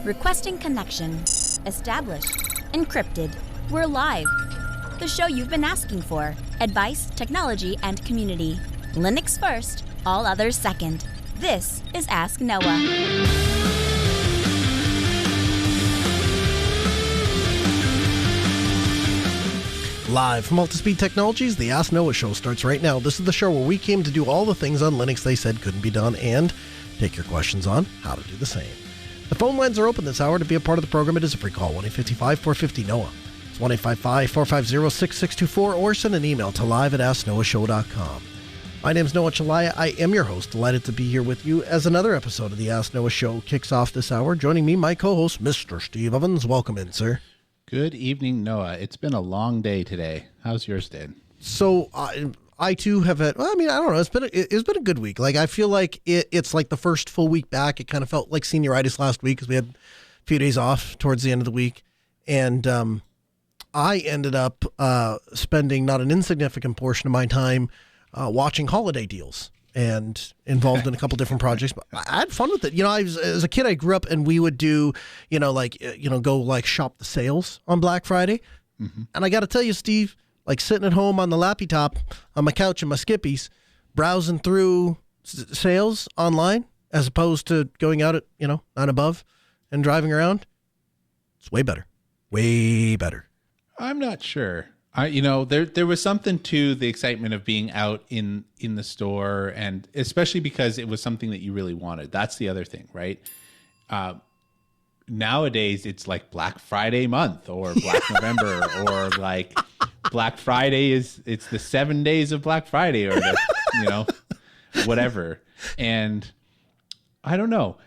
Requesting connection. Established. Encrypted. We're live. The show you've been asking for. Advice, technology, and community. Linux first, all others second. This is Ask Noah. Live from Multispeed Technologies, the Ask Noah show starts right now. This is the show where we came to do all the things on Linux they said couldn't be done and take your questions on how to do the same. The phone lines are open this hour. To be a part of the program, it is a free call, 1-855-450-NOAH. It's 1-855-450-6624, or send an email to live@asknoahshow.com. My name is Noah Chalaya. I am your host. Delighted to be here with you as another episode of the Ask Noah show kicks off this hour. Joining me, my co-host, Mr. Steve Evans. Welcome in, sir. Good evening, Noah. It's been a long day today. How's yours been? So I too have had, well, I mean, I don't know. It's been a good week. Like, I feel like it's like the first full week back. It kind of felt like senioritis last week because we had a few days off towards the end of the week. And I ended up spending not an insignificant portion of my time watching holiday deals and involved in a couple different projects. But I had fun with it. You know, as a kid, I grew up and we would do, go like shop the sales on Black Friday. Mm-hmm. And I got to tell you, Steve, like sitting at home on the lappy top on my couch in my skippies, browsing through sales online as opposed to going out at, 9 above and driving around. It's way better. Way better. I'm not sure. There was something to the excitement of being out in the store, and especially because it was something that you really wanted. That's the other thing, right? Nowadays, it's like Black Friday month or Black November or like Black Friday it's the 7 days of Black Friday or whatever. And I don't know.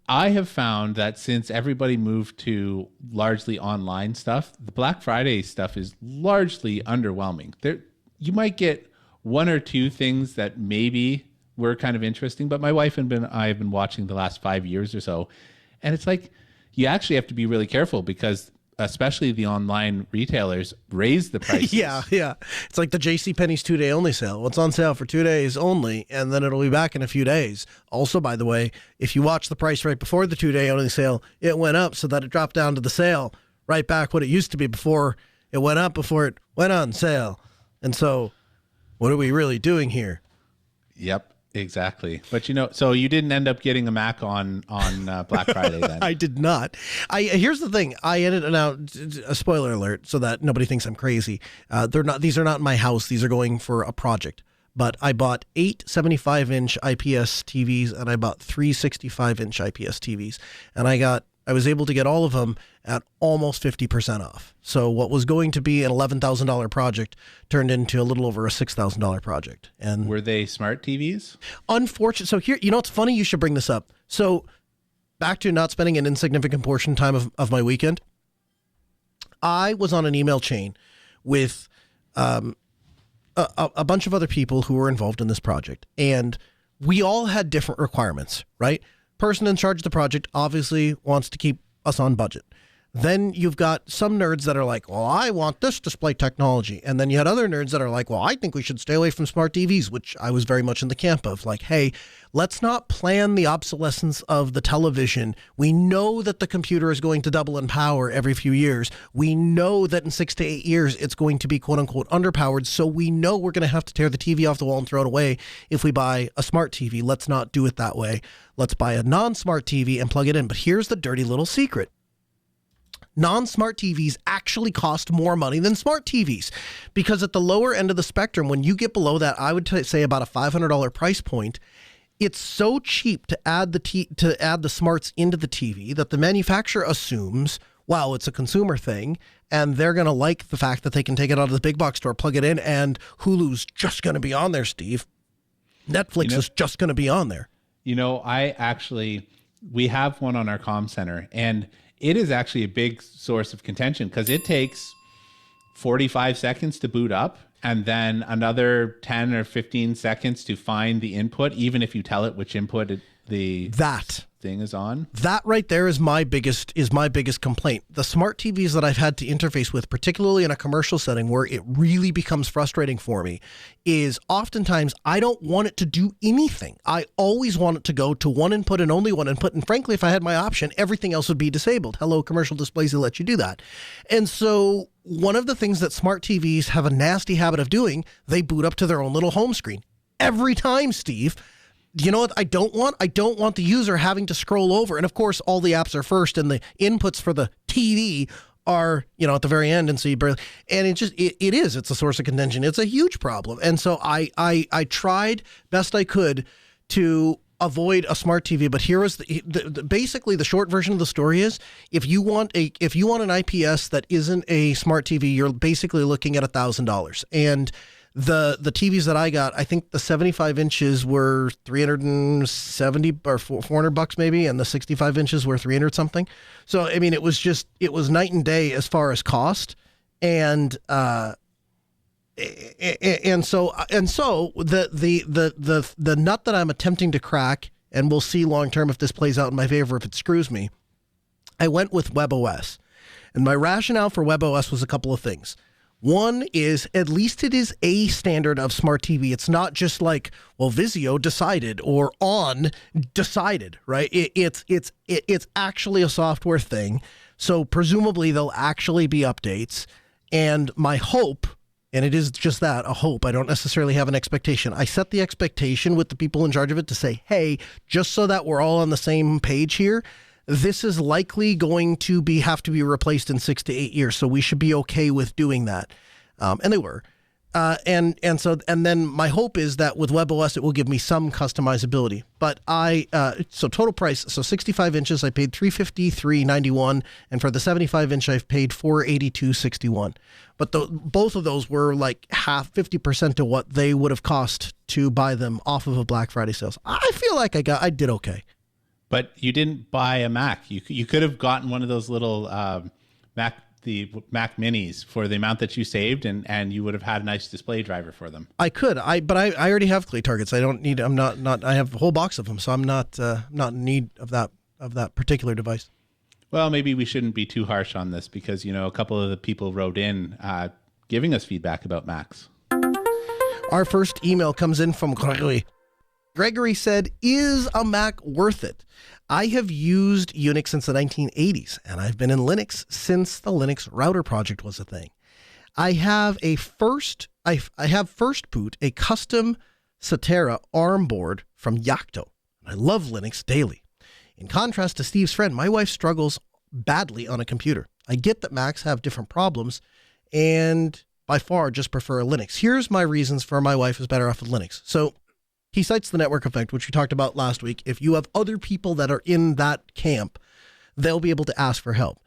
I have found that since everybody moved to largely online stuff, the Black Friday stuff is largely underwhelming. You might get one or two things that maybe were kind of interesting, but my wife and I have been watching the last 5 years or so, and it's like you actually have to be really careful because especially the online retailers raise the prices. Yeah. It's like the JCPenney's 2-day only sale. It's on sale for 2 days only, and then it'll be back in a few days. Also, by the way, if you watch the price right before the 2-day only sale, it went up so that it dropped down to the sale right back what it used to be before it went up, before it went on sale. And so what are we really doing here? Yep. Exactly. But so you didn't end up getting a Mac on Black Friday then? I did not. Here's the thing. I ended now a spoiler alert so that nobody thinks I'm crazy. These are not in my house. These are going for a project. But I bought 8 75-inch IPS TVs and I bought 3 65-inch IPS TVs, and I was able to get all of them at almost 50% off. So what was going to be an $11,000 project turned into a little over a $6,000 project. And were they smart TVs? Unfortunately. So here, it's funny you should bring this up. So back to not spending an insignificant portion of time of my weekend, I was on an email chain with a bunch of other people who were involved in this project. And we all had different requirements, right? Person in charge of the project obviously wants to keep us on budget. Then you've got some nerds that are like, well, I want this display technology. And then you had other nerds that are like, well, I think we should stay away from smart TVs, which I was very much in the camp of. Like, hey, let's not plan the obsolescence of the television. We know that the computer is going to double in power every few years. We know that in 6 to 8 years, it's going to be quote unquote underpowered. So we know we're going to have to tear the TV off the wall and throw it away if we buy a smart TV. Let's not do it that way. Let's buy a non-smart TV and plug it in. But here's the dirty little secret. Non-smart TVs actually cost more money than smart TVs because at the lower end of the spectrum, when you get below that, I would say about a $500 price point, it's so cheap to add the smarts into the TV that the manufacturer assumes, wow, it's a consumer thing, and they're going to like the fact that they can take it out of the big box store, plug it in, and Hulu's just going to be on there, Steve. Netflix is just going to be on there. We have one on our comm center, and it is actually a big source of contention because it takes 45 seconds to boot up and then another 10 or 15 seconds to find the input, even if you tell it which input thing is on. That right there is my biggest complaint. The smart TVs that I've had to interface with, particularly in a commercial setting where it really becomes frustrating for me, is oftentimes I don't want it to do anything. I always want it to go to one input and only one input. And frankly, if I had my option, everything else would be disabled. Hello, commercial displays that let you do that. And so one of the things that smart TVs have a nasty habit of doing, they boot up to their own little home screen. Every time, Steve. You know what I don't want? I don't want the user having to scroll over. And of course, all the apps are first and the inputs for the TV are, at the very end. And so you barely, and it's a source of contention. It's a huge problem. And so I tried best I could to avoid a smart TV, but here is basically the short version of the story is if you want an IPS that isn't a smart TV, you're basically looking at $1,000. And the TVs that I got, I think the 75 inches were $370 or $400 maybe, and the 65 inches were 300 something. So I mean, it was night and day as far as cost, and so the nut that I'm attempting to crack, and we'll see long term if this plays out in my favor if it screws me. I went with WebOS, and my rationale for WebOS was a couple of things. One is at least it is a standard of smart TV. It's not just like, well, Vizio decided or ON decided, right? It's actually a software thing. So presumably there'll actually be updates. And my hope, and it is just that, a hope, I don't necessarily have an expectation. I set the expectation with the people in charge of it to say, hey, just so that we're all on the same page here, this is likely going to have to be replaced in 6 to 8 years, so we should be okay with doing that. And they were. And then my hope is that with WebOS, it will give me some customizability. But so total price, so 65 inches, I paid $353.91, and for the 75 inch, I've paid $482.61. But both of those were like 50% to what they would have cost to buy them off of a Black Friday sales. I feel like I did okay. But you didn't buy a Mac. You could have gotten one of those little Mac Minis for the amount that you saved, and you would have had a nice display driver for them. I could. But I already have Clay Targets. I don't need. I'm not. I have a whole box of them, so I'm not in need of that particular device. Well, maybe we shouldn't be too harsh on this because a couple of the people wrote in giving us feedback about Macs. Our first email comes in from Gregory. Gregory said, is a Mac worth it? I have used Unix since the 1980s, and I've been in Linux since the Linux router project was a thing. I have First Boot, a custom Satera ARM board from Yocto. I love Linux daily. In contrast to Steve's friend, my wife struggles badly on a computer. I get that Macs have different problems, and by far just prefer a Linux. Here's my reasons for my wife is better off with Linux. So he cites the network effect, which we talked about last week. If you have other people that are in that camp, they'll be able to ask for help.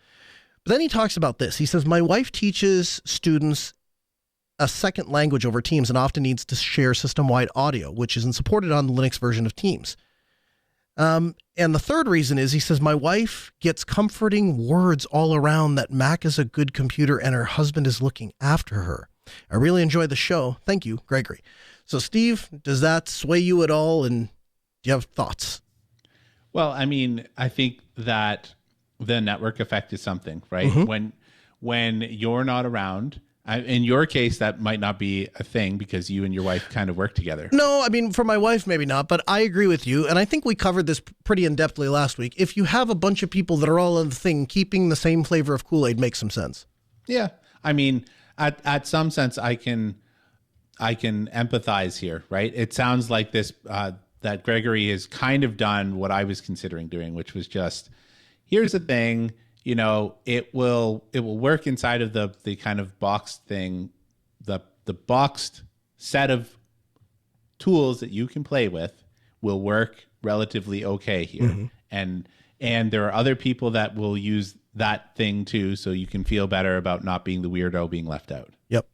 But then he talks about this. He says, my wife teaches students a second language over Teams and often needs to share system-wide audio, which isn't supported on the Linux version of Teams. And the third reason is, he says, my wife gets comforting words all around that Mac is a good computer and her husband is looking after her. I really enjoy the show. Thank you, Gregory. So, Steve, does that sway you at all? And do you have thoughts? Well, I mean, I think that the network effect is something, right? Mm-hmm. When you're not around, in your case, that might not be a thing because you and your wife kind of work together. No, I mean, for my wife, maybe not, but I agree with you. And I think we covered this pretty in-depthly last week. If you have a bunch of people that are all in the thing, keeping the same flavor of Kool-Aid makes some sense. Yeah. I mean, at some sense, I can empathize here, right? It sounds like this, that Gregory has kind of done what I was considering doing, which was just, here's the thing, it will work inside of the kind of boxed thing, the boxed set of tools that you can play with will work relatively okay here. Mm-hmm. And there are other people that will use that thing too, so you can feel better about not being the weirdo being left out. Yep.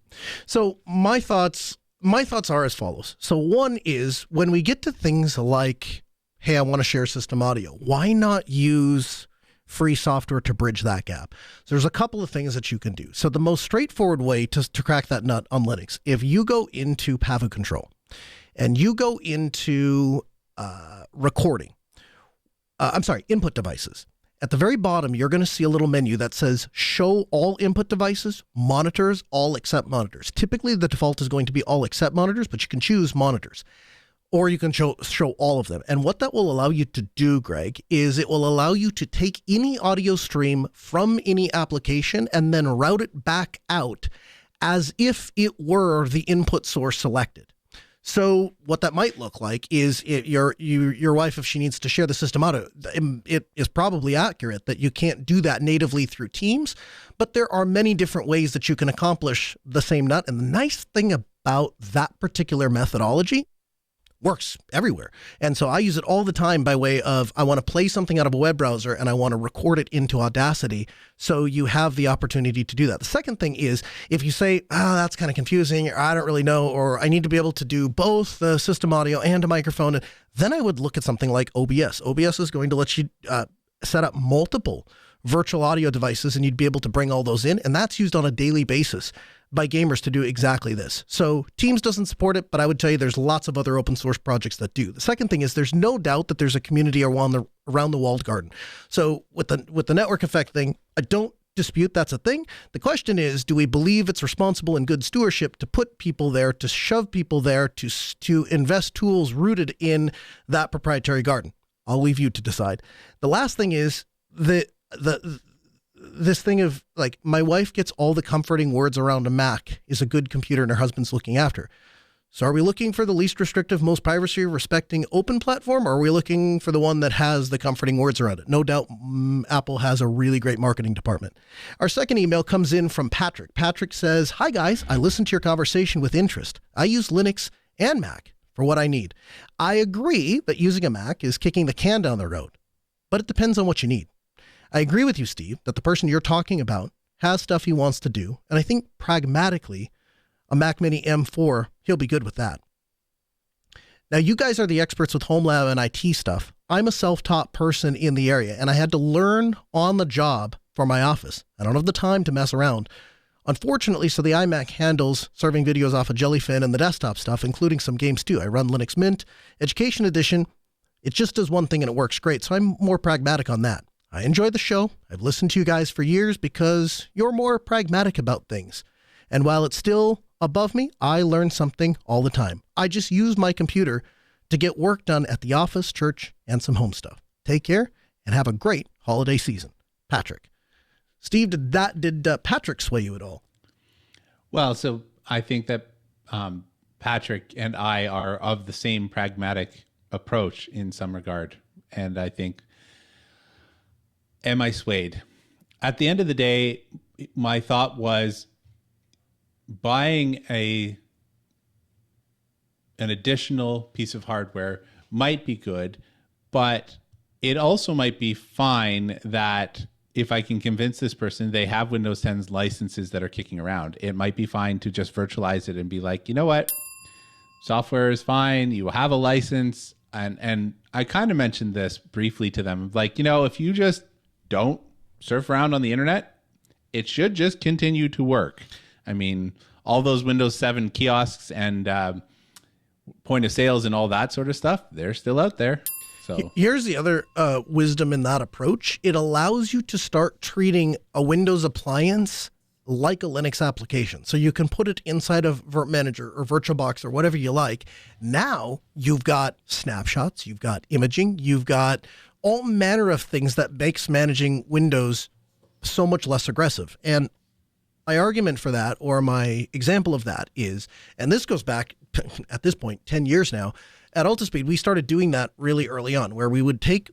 So my thoughts are as follows. So one is, when we get to things like, hey, I want to share system audio, why not use free software to bridge that gap? So there's a couple of things that you can do. So the most straightforward way to crack that nut on Linux, if you go into Pavu Control and you go into recording, input devices. At the very bottom, you're going to see a little menu that says show all input devices, monitors, all except monitors. Typically, the default is going to be all except monitors, but you can choose monitors, or you can show all of them. And what that will allow you to do, Greg, is it will allow you to take any audio stream from any application and then route it back out as if it were the input source selected. So what that might look like is your wife, if she needs to share the system audio, it is probably accurate that you can't do that natively through Teams, but there are many different ways that you can accomplish the same nut. And the nice thing about that particular methodology, works everywhere. And so I use it all the time by way of, I want to play something out of a web browser and I want to record it into Audacity. So you have the opportunity to do that. The second thing is, if you say, that's kind of confusing, or I don't really know, or I need to be able to do both the system audio and a microphone, then I would look at something like OBS. OBS is going to let you set up multiple virtual audio devices, and you'd be able to bring all those in. And that's used on a daily basis by gamers to do exactly this. So Teams doesn't support it, but I would tell you there's lots of other open source projects that do. The second thing is, there's no doubt that there's a community around the walled garden. So with the network effect thing, I don't dispute that's a thing. The question is, do we believe it's responsible and good stewardship to put people there, to shove people there, to invest tools rooted in that proprietary garden? I'll leave you to decide. The last thing is this thing of, like, my wife gets all the comforting words around a Mac is a good computer and her husband's looking after. So are we looking for the least restrictive, most privacy respecting open platform, or are we looking for the one that has the comforting words around it? No doubt Apple has a really great marketing department. Our second email comes in from Patrick. Patrick says, "Hi guys, I listened to your conversation with interest. I use Linux and Mac for what I need. I agree that using a Mac is kicking the can down the road, but it depends on what you need. I agree with you, Steve, that the person you're talking about has stuff he wants to do, and I think pragmatically, a Mac Mini M4, he'll be good with that. Now, you guys are the experts with home lab and IT stuff. I'm a self-taught person in the area, and I had to learn on the job for my office. I don't have the time to mess around. Unfortunately, so the iMac handles serving videos off of Jellyfin and the desktop stuff, including some games too. I run Linux Mint, Education Edition. It just does one thing and it works great, so I'm more pragmatic on that. I enjoy the show. I've listened to you guys for years because you're more pragmatic about things. And while it's still above me, I learn something all the time. I just use my computer to get work done at the office, church, and some home stuff. Take care and have a great holiday season." Patrick. Steve, did Patrick sway you at all? Well, so I think that Patrick and I are of the same pragmatic approach in some regard. And I think, am I swayed? At the end of the day, my thought was buying an additional piece of hardware might be good, but it also might be fine that if I can convince this person they have Windows 10's licenses that are kicking around, it might be fine to just virtualize it and be like, you know what? Software is fine. You have a license. And I kind of mentioned this briefly to them. Like, if you just don't surf around on the internet, it should just continue to work. I mean, all those Windows 7 kiosks and point of sales and all that sort of stuff, they're still out there. So here's the other wisdom in that approach. It allows you to start treating a Windows appliance like a Linux application. So you can put it inside of Virt Manager or VirtualBox or whatever you like. Now you've got snapshots, you've got imaging, you've got all manner of things that makes managing Windows so much less aggressive. And my argument for that, or my example of that is, and this goes back at this point 10 years now, at Altispeed, we started doing that really early on, where we would take,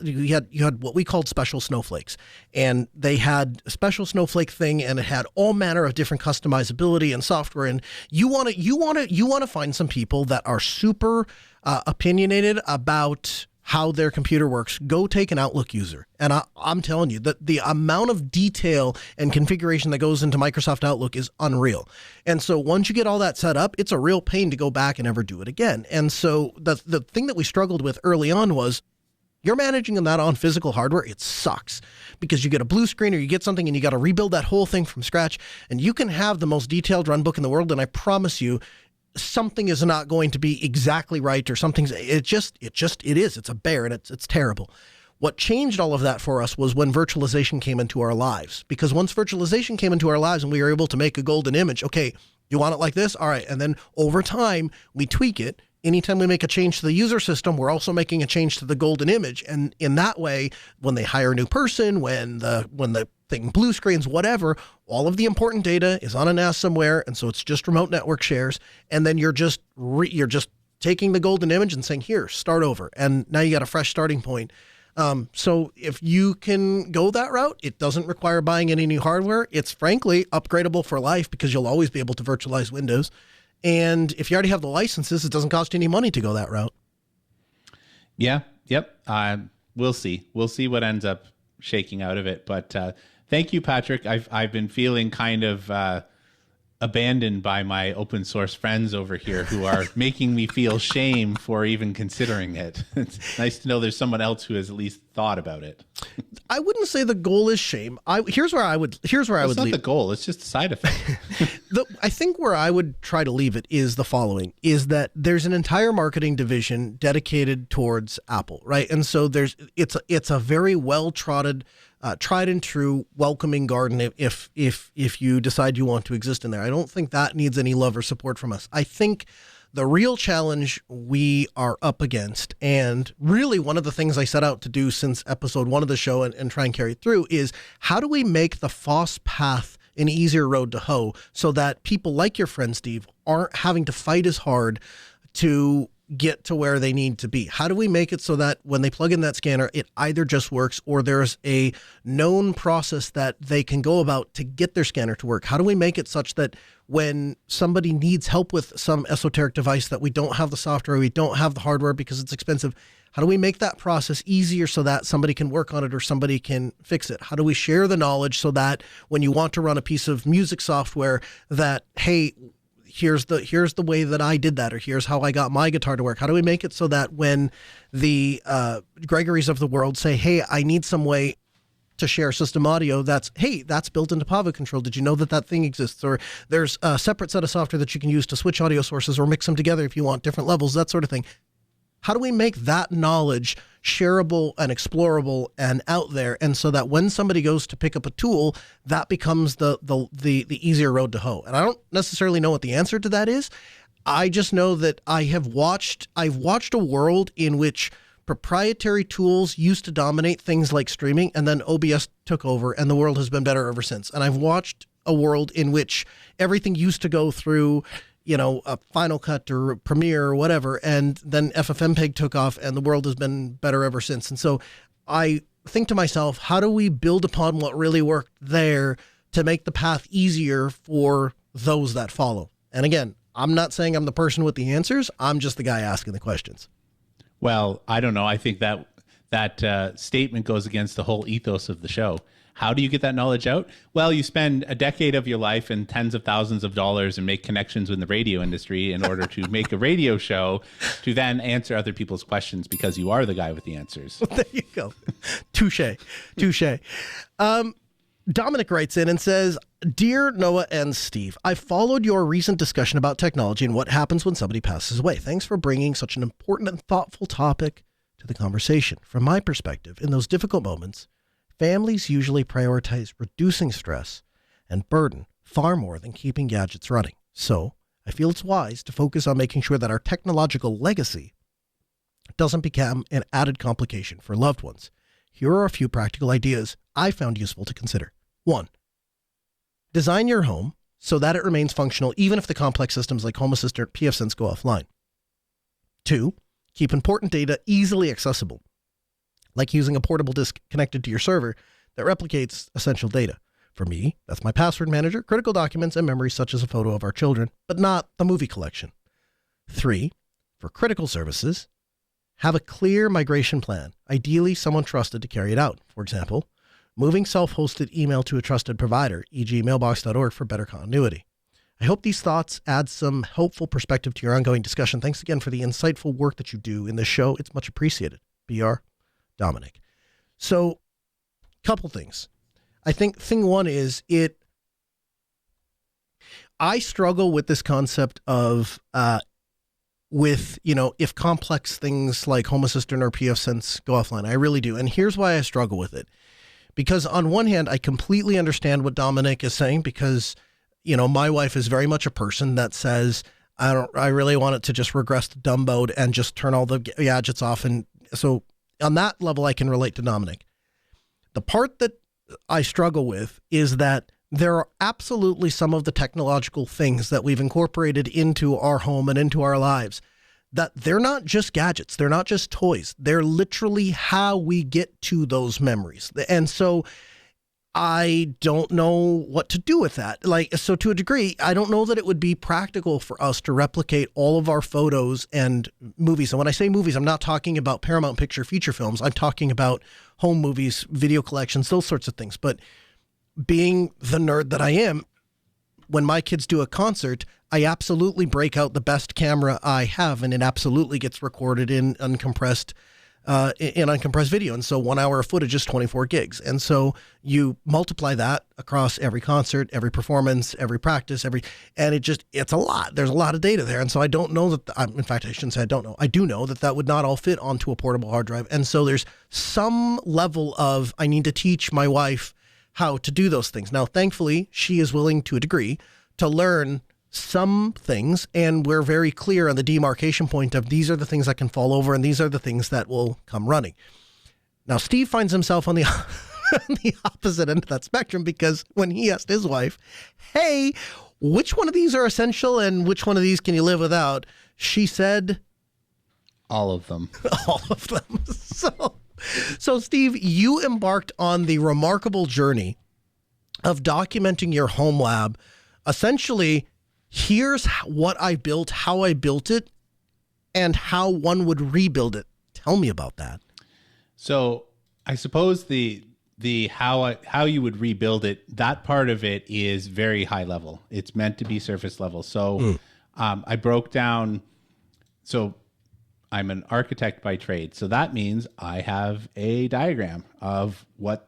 you had what we called special snowflakes, and they had a special snowflake thing, and it had all manner of different customizability and software. And you want to find some people that are super opinionated about how their computer works. Go take an Outlook user. And I'm telling you that the amount of detail and configuration that goes into Microsoft Outlook is unreal. And so once you get all that set up, it's a real pain to go back and ever do it again. And so the thing that we struggled with early on was, you're managing that on physical hardware, it sucks, because you get a blue screen or you get something and you got to rebuild that whole thing from scratch. And you can have the most detailed run book in the world, and I promise you, something is not going to be exactly right, or something's, it is. It's a bear, and it's terrible. What changed all of that for us was when virtualization came into our lives. Because once virtualization came into our lives and we were able to make a golden image, okay, you want it like this? All right. And then over time, we tweak it. Anytime we make a change to the user system, we're also making a change to the golden image. And in that way, when they hire a new person, when the thing blue screens, whatever, all of the important data is on a NAS somewhere. And so it's just remote network shares. And then you're just taking the golden image and saying, here, start over. And now you got a fresh starting point. So if you can go that route, it doesn't require buying any new hardware. It's frankly upgradable for life because you'll always be able to virtualize Windows. And if you already have the licenses, it doesn't cost you any money to go that route. Yeah. Yep. We'll see. We'll see what ends up shaking out of it. But thank you, Patrick. I've been feeling kind of abandoned by my open source friends over here who are making me feel shame for even considering it. It's nice to know there's someone else who has at least thought about it. I wouldn't say the goal is shame. Here's where I would leave. It's not the goal. It's just a side effect. I think where I would try to leave it is the following, is that there's an entire marketing division dedicated towards Apple, right? And so it's a very well-trodden, tried and true welcoming garden if you decide you want to exist in there. I don't think that needs any love or support from us. I think the real challenge we are up against, and really one of the things I set out to do since episode 1 of the show and try and carry it through, is how do we make the FOSS path an easier road to hoe so that people like your friend Steve aren't having to fight as hard to get to where they need to be? How do we make it so that when they plug in that scanner, it either just works or there's a known process that they can go about to get their scanner to work? How do we make it such that when somebody needs help with some esoteric device that we don't have the software, we don't have the hardware because it's expensive, how do we make that process easier so that somebody can work on it or somebody can fix it? How do we share the knowledge so that when you want to run a piece of music software that, hey, here's the way that I did that, or here's how I got my guitar to work? How do we make it so that when the Gregories of the world say, hey, I need some way to share system audio, that's built into Pavo Control. Did you know that thing exists? Or there's a separate set of software that you can use to switch audio sources or mix them together if you want different levels, that sort of thing. How do we make that knowledge shareable and explorable and out there, and so that when somebody goes to pick up a tool, that becomes the easier road to hoe? And I don't necessarily know what the answer to that is. I just know that I've watched a world in which proprietary tools used to dominate things like streaming, and then OBS took over, and the world has been better ever since. And I've watched a world in which everything used to go through, a Final Cut or Premiere or whatever, and then FFmpeg took off, and the world has been better ever since. And so I think to myself, how do we build upon what really worked there to make the path easier for those that follow? And again, I'm not saying I'm the person with the answers. I'm just the guy asking the questions. Well, I don't know. I think that statement goes against the whole ethos of the show. How do you get that knowledge out? Well, you spend a decade of your life and tens of thousands of dollars and make connections in the radio industry in order to make a radio show to then answer other people's questions because you are the guy with the answers. There you go. Touche. Dominic writes in and says, Dear Noah and Steve, I followed your recent discussion about technology and what happens when somebody passes away. Thanks for bringing such an important and thoughtful topic to the conversation. From my perspective, in those difficult moments, families usually prioritize reducing stress and burden far more than keeping gadgets running. So I feel it's wise to focus on making sure that our technological legacy doesn't become an added complication for loved ones. Here are a few practical ideas I found useful to consider. 1, design your home so that it remains functional even if the complex systems like Home Assistant or pfSense go offline. 2, keep important data easily accessible, like using a portable disk connected to your server that replicates essential data. For me, that's my password manager, critical documents, and memories such as a photo of our children, but not the movie collection. 3, for critical services, have a clear migration plan, ideally someone trusted to carry it out. For example, moving self-hosted email to a trusted provider, e.g. mailbox.org, for better continuity. I hope these thoughts add some helpful perspective to your ongoing discussion. Thanks again for the insightful work that you do in this show. It's much appreciated. BR, Dominic. So, couple things. I think thing one is I struggle with this concept of with, if complex things like Home Assistant or pfSense go offline. I really do. And here's why I struggle with it. Because on one hand, I completely understand what Dominic is saying, because, my wife is very much a person that says, I really want it to just regress to dumb mode and just turn all the gadgets off. And so on that level, I can relate to Dominic. The part that I struggle with is that there are absolutely some of the technological things that we've incorporated into our home and into our lives that they're not just gadgets. They're not just toys. They're literally how we get to those memories. And so I don't know what to do with that. So to a degree, I don't know that it would be practical for us to replicate all of our photos and movies. And when I say movies, I'm not talking about Paramount Picture feature films. I'm talking about home movies, video collections, those sorts of things. But being the nerd that I am, when my kids do a concert, I absolutely break out the best camera I have, and it absolutely gets recorded in uncompressed video. And so 1 hour of footage is 24 gigs. And so you multiply that across every concert, every performance, every practice, and it's a lot. There's a lot of data there. And so I don't know that, in fact, I shouldn't say I don't know. I do know that would not all fit onto a portable hard drive. And so there's some level of, I need to teach my wife how to do those things. Now, thankfully, she is willing to a degree to learn some things, and we're very clear on the demarcation point of these are the things that can fall over and these are the things that will come running. Now, Steve finds himself on the on the opposite end of that spectrum, because when he asked his wife, hey, which one of these are essential and which one of these can you live without? She said, all of them. All of them. So Steve, you embarked on the remarkable journey of documenting your home lab. Essentially, here's what I built, how I built it, and how one would rebuild it. Tell me about that. So I suppose the how you would rebuild it, that part of it is very high level. It's meant to be surface level. So I broke down. So I'm an architect by trade. So that means I have a diagram of what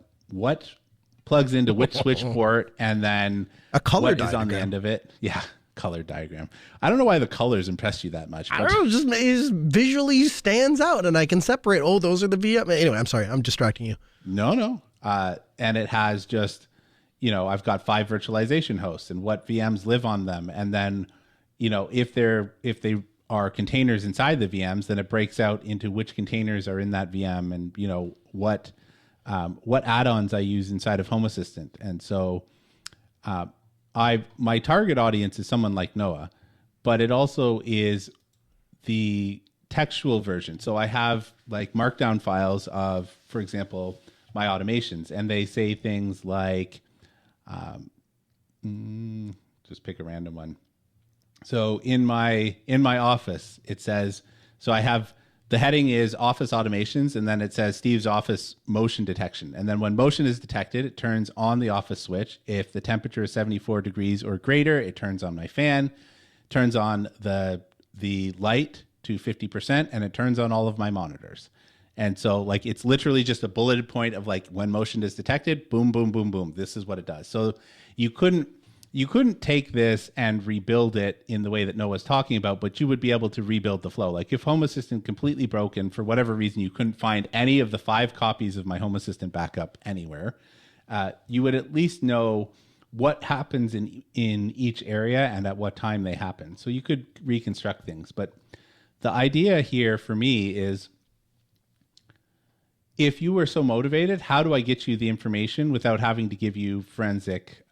plugs into which switch port, and then a color what diagram is on the end of it. Yeah, color diagram. I don't know why the colors impressed you that much. I don't know, it just visually stands out, and I can separate. Oh, those are the VM. Anyway, I'm sorry, I'm distracting you. No. And it has just, I've got 5 virtualization hosts and what VMs live on them, and then, if they are containers inside the VMs, then it breaks out into which containers are in that VM, and what add-ons I use inside of Home Assistant. And so my target audience is someone like Noah, but it also is the textual version. So I have like markdown files of, for example, my automations, and they say things like, just pick a random one. So in my office, it says, so I have, the heading is office automations, and then it says Steve's office motion detection. And then when motion is detected, it turns on the office switch. If the temperature is 74 degrees or greater, it turns on my fan, turns on the light to 50%, and it turns on all of my monitors. And so like, it's literally just a bulleted point of like, when motion is detected, boom, boom, boom, boom. This is what it does. So you couldn't take this and rebuild it in the way that Noah's talking about, but you would be able to rebuild the flow. Like if Home Assistant completely broken, for whatever reason, you couldn't find any of the 5 copies of my Home Assistant backup anywhere, you would at least know what happens in each area and at what time they happen. So you could reconstruct things. But the idea here for me is, if you were so motivated, how do I get you the information without having to give you forensic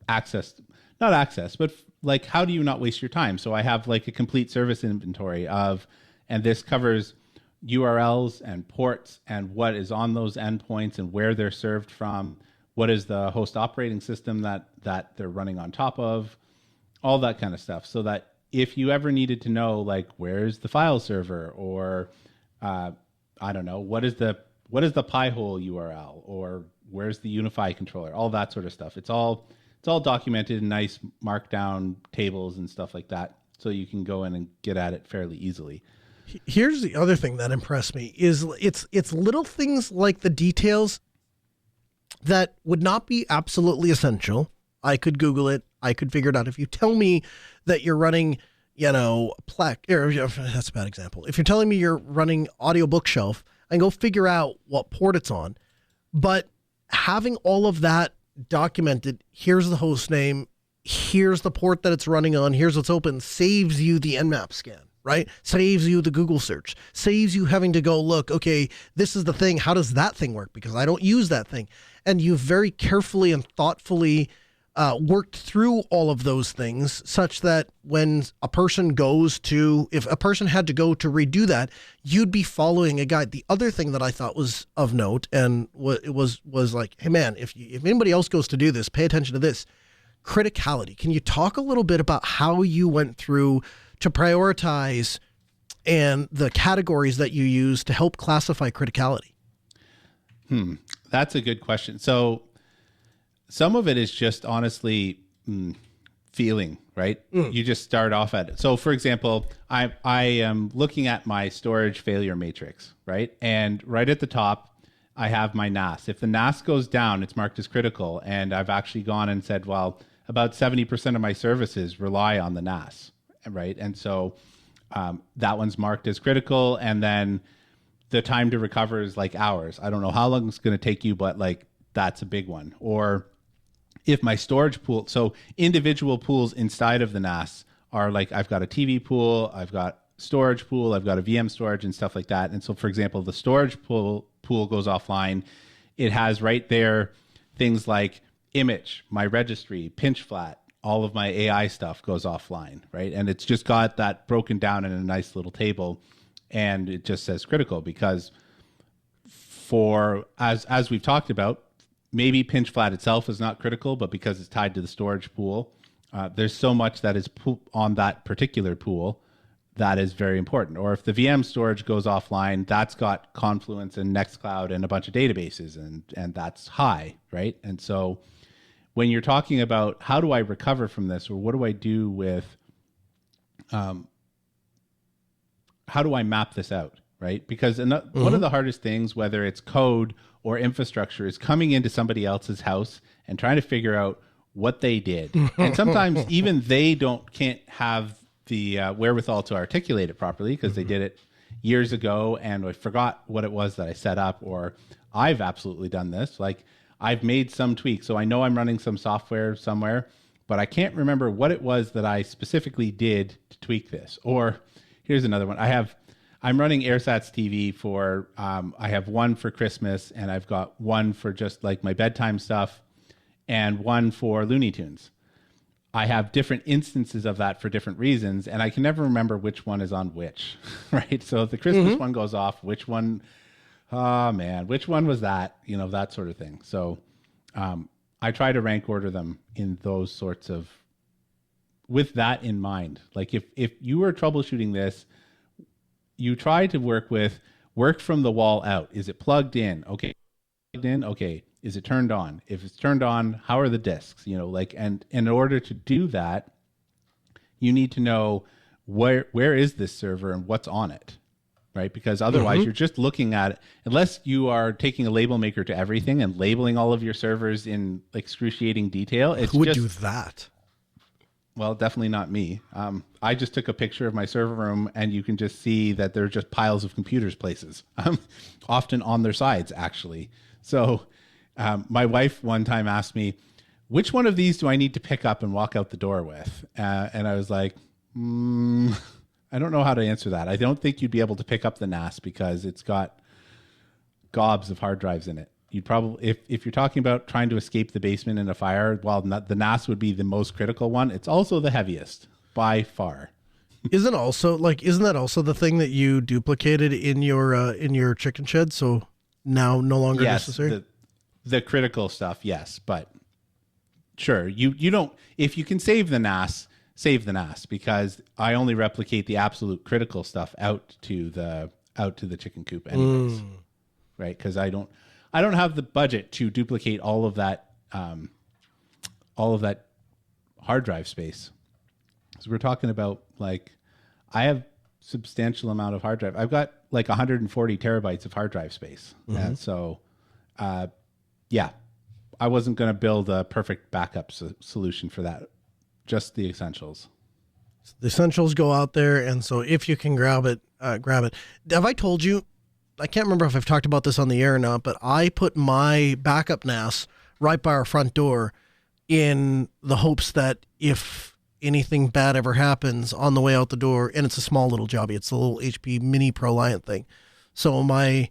access? Not access, but like, how do you not waste your time? So I have like a complete service inventory of, and this covers URLs and ports and what is on those endpoints and where they're served from, what is the host operating system that they're running on top of, all that kind of stuff. So that if you ever needed to know, like, where's the file server, or I don't know, what is the Pi-hole URL, or where's the Unify controller, all that sort of stuff. It's all documented in nice markdown tables and stuff like that, so you can go in and get at it fairly easily. Here's the other thing that impressed me is it's little things like the details that would not be absolutely essential. I could Google it. I could figure it out. If you tell me that you're running, Plex, or that's a bad example. If you're telling me you're running audio bookshelf, I can go figure out what port it's on. But having all of that documented, here's the host name, here's the port that it's running on, here's what's open, saves you the Nmap scan, right? Saves you the Google search, saves you having to go look, okay, this is the thing, how does that thing work? Because I don't use that thing. And you very carefully and thoughtfully worked through all of those things such that when a person if a person had to go to redo that, you'd be following a guide. The other thing that I thought was of note and it was like, hey man, if anybody else goes to do this, pay attention to this. Criticality. Can you talk a little bit about how you went through to prioritize and the categories that you use to help classify criticality? That's a good question. So some of it is just honestly feeling, right? You just start off at it. So for example, I am looking at my storage failure matrix, right? And right at the top, I have my NAS. If the NAS goes down, it's marked as critical. And I've actually gone and said, well, about 70% of my services rely on the NAS, right? And so that one's marked as critical. And then the time to recover is like hours. I don't know how long it's going to take you, but like that's a big one. Or if my storage pool, so individual pools inside of the NAS are like, I've got a TV pool, I've got storage pool, I've got a VM storage and stuff like that. And so for example, the storage pool goes offline. It has right there things like Immich, my registry, pinch flat, all of my AI stuff goes offline, right? And it's just got that broken down in a nice little table. And it just says critical because as we've talked about, maybe pinch flat itself is not critical, but because it's tied to the storage pool, there's so much that is on that particular pool that is very important. Or if the VM storage goes offline, that's got Confluence and Nextcloud and a bunch of databases, and that's high, right? And so when you're talking about how do I recover from this, or what do I do with, how do I map this out, right? Because one of the hardest things, whether it's code or infrastructure, is coming into somebody else's house and trying to figure out what they did. And sometimes even they can't have the wherewithal to articulate it properly because they did it years ago and I forgot what it was that I set up, or I've absolutely done this. Like I've made some tweaks. So I know I'm running some software somewhere, but I can't remember what it was that I specifically did to tweak this. Or here's another one. I'm running AirSats TV for, I have one for Christmas and I've got one for just like my bedtime stuff and one for Looney Tunes. I have different instances of that for different reasons and I can never remember which one is on which, right? So if the Christmas one goes off, which one, which one was that? You know, that sort of thing. So I try to rank order them in those sorts of, with that in mind. Like if you were troubleshooting this, you try to work from the wall out. Is it plugged in? Okay. Plugged in? Okay. Is it turned on? If it's turned on, how are the disks? You know, like, and in order to do that, you need to know where is this server and what's on it, right? Because otherwise you're just looking at it, unless you are taking a label maker to everything and labeling all of your servers in excruciating detail. Who would do that? Well, definitely not me. I just took a picture of my server room and you can just see that there are just piles of computers places, often on their sides, actually. So my wife one time asked me, which one of these do I need to pick up and walk out the door with? And I was like, I don't know how to answer that. I don't think you'd be able to pick up the NAS because it's got gobs of hard drives in it. You'd probably, if you're talking about trying to escape the basement in a fire, while the NAS would be the most critical one, it's also the heaviest by far. Isn't that also the thing that you duplicated in your chicken shed? So now no longer necessary? The critical stuff, yes, but sure, you don't, if you can save the NAS, because I only replicate the absolute critical stuff out to the chicken coop anyways. Right? Because I don't have the budget to duplicate all of that hard drive space. So we're talking about, like, I have substantial amount of hard drive. I've got like 140 terabytes of hard drive space. And so, I wasn't going to build a perfect backup solution for that. Just the essentials. The essentials go out there, and so if you can grab it, grab it. Have I told you? I can't remember if I've talked about this on the air or not, but I put my backup NAS right by our front door in the hopes that if anything bad ever happens on the way out the door, and it's a small little jobby, it's a little HP Mini ProLiant thing. So my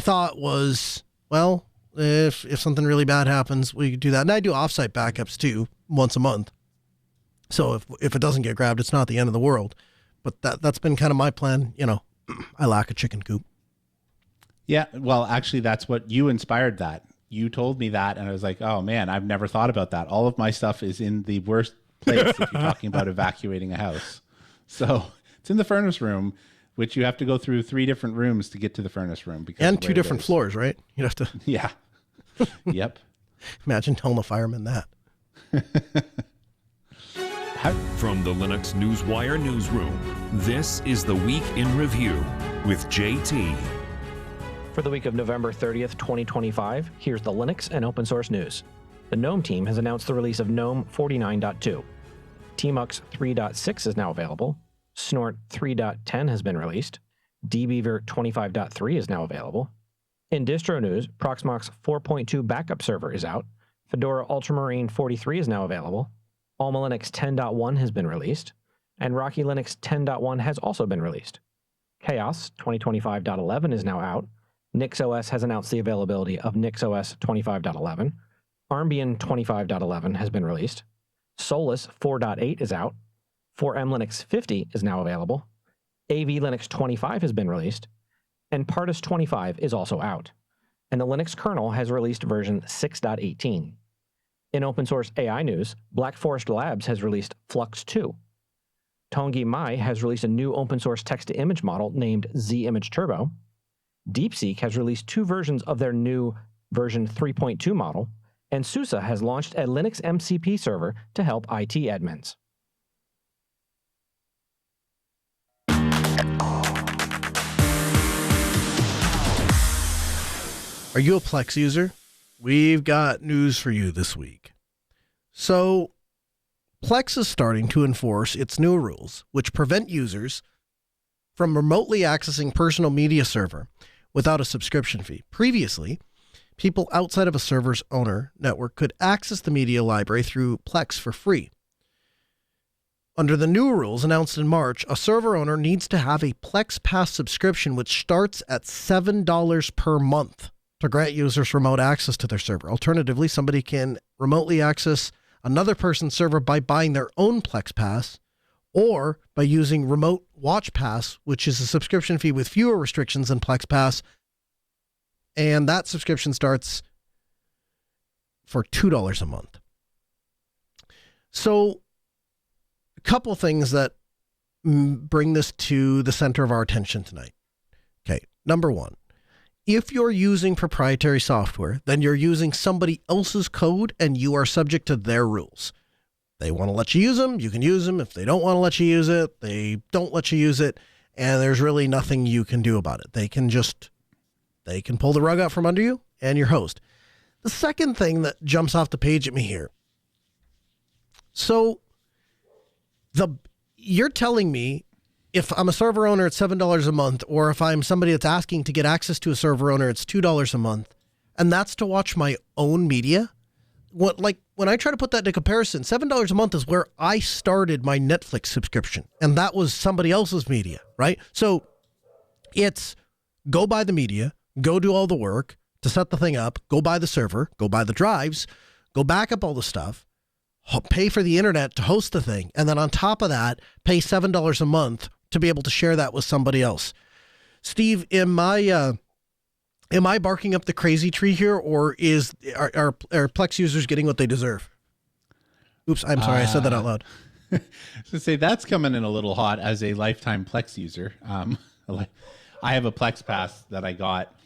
thought was, well, if something really bad happens, we could do that. And I do offsite backups too, once a month. So if it doesn't get grabbed, it's not the end of the world. But that's been kind of my plan. You know, I lack a chicken coop. Yeah, well, actually, that's what you inspired that. You told me that, and I was like, oh, man, I've never thought about that. All of my stuff is in the worst place if you're talking about evacuating a house. So it's in the furnace room, which you have to go through 3 different rooms to get to the furnace room. And 2 different floors, right? You'd have to... Yeah. Yep. Imagine telling the fireman that. From the Linux Newswire newsroom, this is the Week in Review with JT. For the week of November 30th, 2025, here's the Linux and open source news. The GNOME team has announced the release of GNOME 49.2. Tmux 3.6 is now available. Snort 3.10 has been released. dbeaver 25.3 is now available. In distro news, Proxmox 4.2 backup server is out. Fedora Ultramarine 43 is now available. Alma Linux 10.1 has been released. And Rocky Linux 10.1 has also been released. Chaos 2025.11 is now out. NixOS has announced the availability of NixOS 25.11. Armbian 25.11 has been released. Solus 4.8 is out. 4M Linux 50 is now available. AV Linux 25 has been released. And Partis 25 is also out. And the Linux kernel has released version 6.18. In open source AI news, Black Forest Labs has released Flux 2. Tongyi Mai has released a new open source text-to-image model named Z-Image Turbo. DeepSeek has released 2 versions of their new version 3.2 model, and SUSE has launched a Linux MCP server to help IT admins. Are you a Plex user? We've got news for you this week. So, Plex is starting to enforce its new rules, which prevent users from remotely accessing personal media server without a subscription fee. Previously, people outside of a server's owner network could access the media library through Plex for free. Under the new rules announced in March, a server owner needs to have a Plex Pass subscription, which starts at $7 per month to grant users remote access to their server. Alternatively, somebody can remotely access another person's server by buying their own Plex Pass or by using Remote Watch Pass, which is a subscription fee with fewer restrictions than Plex Pass. And that subscription starts for $2 a month. So, a couple things that bring this to the center of our attention tonight. Okay, number one, if you're using proprietary software, then you're using somebody else's code and you are subject to their rules. They want to let you use them, you can use them. If they don't want to let you use it, they don't let you use it. And there's really nothing you can do about it. They can pull the rug out from under you and your host. The second thing that jumps off the page at me here. So you're telling me if I'm a server owner, it's $7 a month, or if I'm somebody that's asking to get access to a server owner, it's $2 a month, and that's to watch my own media? When I try to put that into comparison, $7 a month is where I started my Netflix subscription, and that was somebody else's media, right? So it's go buy the media, go do all the work to set the thing up, go buy the server, go buy the drives, go back up all the stuff, pay for the internet to host the thing, and then on top of that, pay $7 a month to be able to share that with somebody else. Steve, am I barking up the crazy tree here, or are Plex users getting what they deserve? Oops, I'm sorry, I said that out loud. So say that's coming in a little hot as a lifetime Plex user. I have a Plex Pass that I got.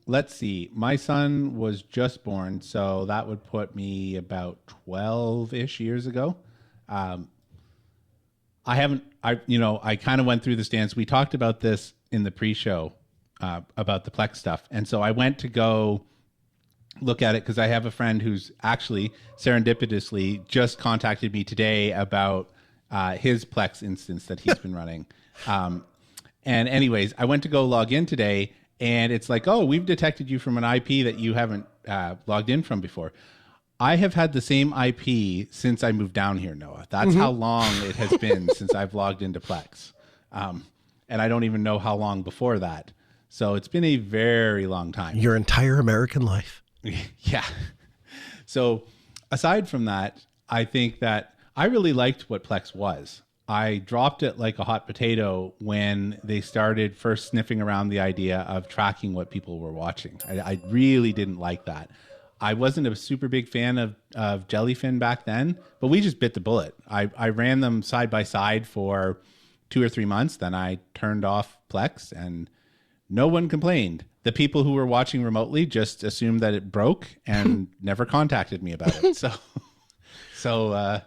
Let's see. My son was just born, so that would put me about 12-ish years ago. I kind of went through the stance. We talked about this in the pre-show about the Plex stuff. And so I went to go look at it, because I have a friend who's actually serendipitously just contacted me today about his Plex instance that he's been running. And anyways, I went to go log in today, and it's like, oh, we've detected you from an IP that you haven't logged in from before. I have had the same IP since I moved down here, Noah. That's how long it has been since I've logged into Plex. And I don't even know how long before that. So it's been a very long time. Your entire American life. Yeah. So aside from that, I think that I really liked what Plex was. I dropped it like a hot potato when they started first sniffing around the idea of tracking what people were watching. I really didn't like that. I wasn't a super big fan of Jellyfin back then, but we just bit the bullet. I ran them side by side for 2 or 3 months. Then I turned off Plex and no one complained. The people who were watching remotely just assumed that it broke and never contacted me about it. So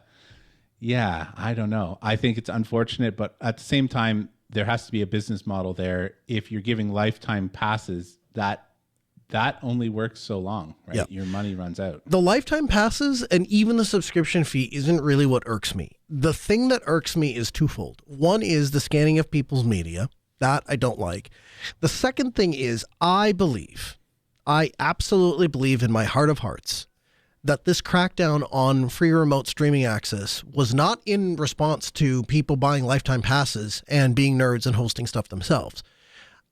yeah, I don't know. I think it's unfortunate, but at the same time, there has to be a business model there. If you're giving lifetime passes, that only works so long, right? Yep. Your money runs out. The lifetime passes and even the subscription fee isn't really what irks me. The thing that irks me is twofold. One is the scanning of people's media. That I don't like. The second thing is I absolutely believe in my heart of hearts that this crackdown on free remote streaming access was not in response to people buying lifetime passes and being nerds and hosting stuff themselves.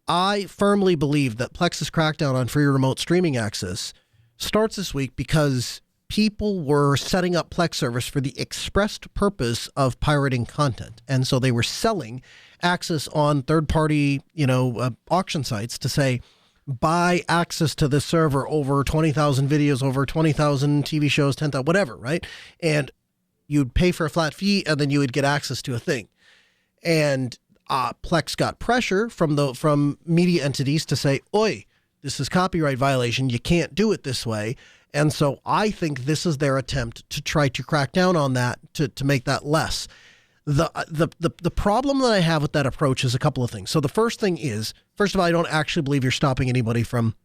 I firmly believe that Plex's crackdown on free remote streaming access starts this week because people were setting up Plex servers for the expressed purpose of pirating content. And so they were selling access on third-party, auction sites to say, buy access to this server over 20,000 videos, over 20,000 TV shows, 10,000, whatever, right? And you'd pay for a flat fee and then you would get access to a thing. And Plex got pressure from media entities to say, oi, this is copyright violation. You can't do it this way. And so I think this is their attempt to try to crack down on that, to make that less. The problem that I have with that approach is a couple of things. So the first thing is, first of all, I don't actually believe you're stopping anybody from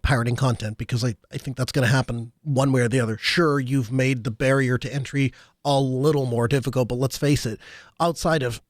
pirating content because I think that's going to happen one way or the other. Sure, you've made the barrier to entry a little more difficult, but let's face it, outside of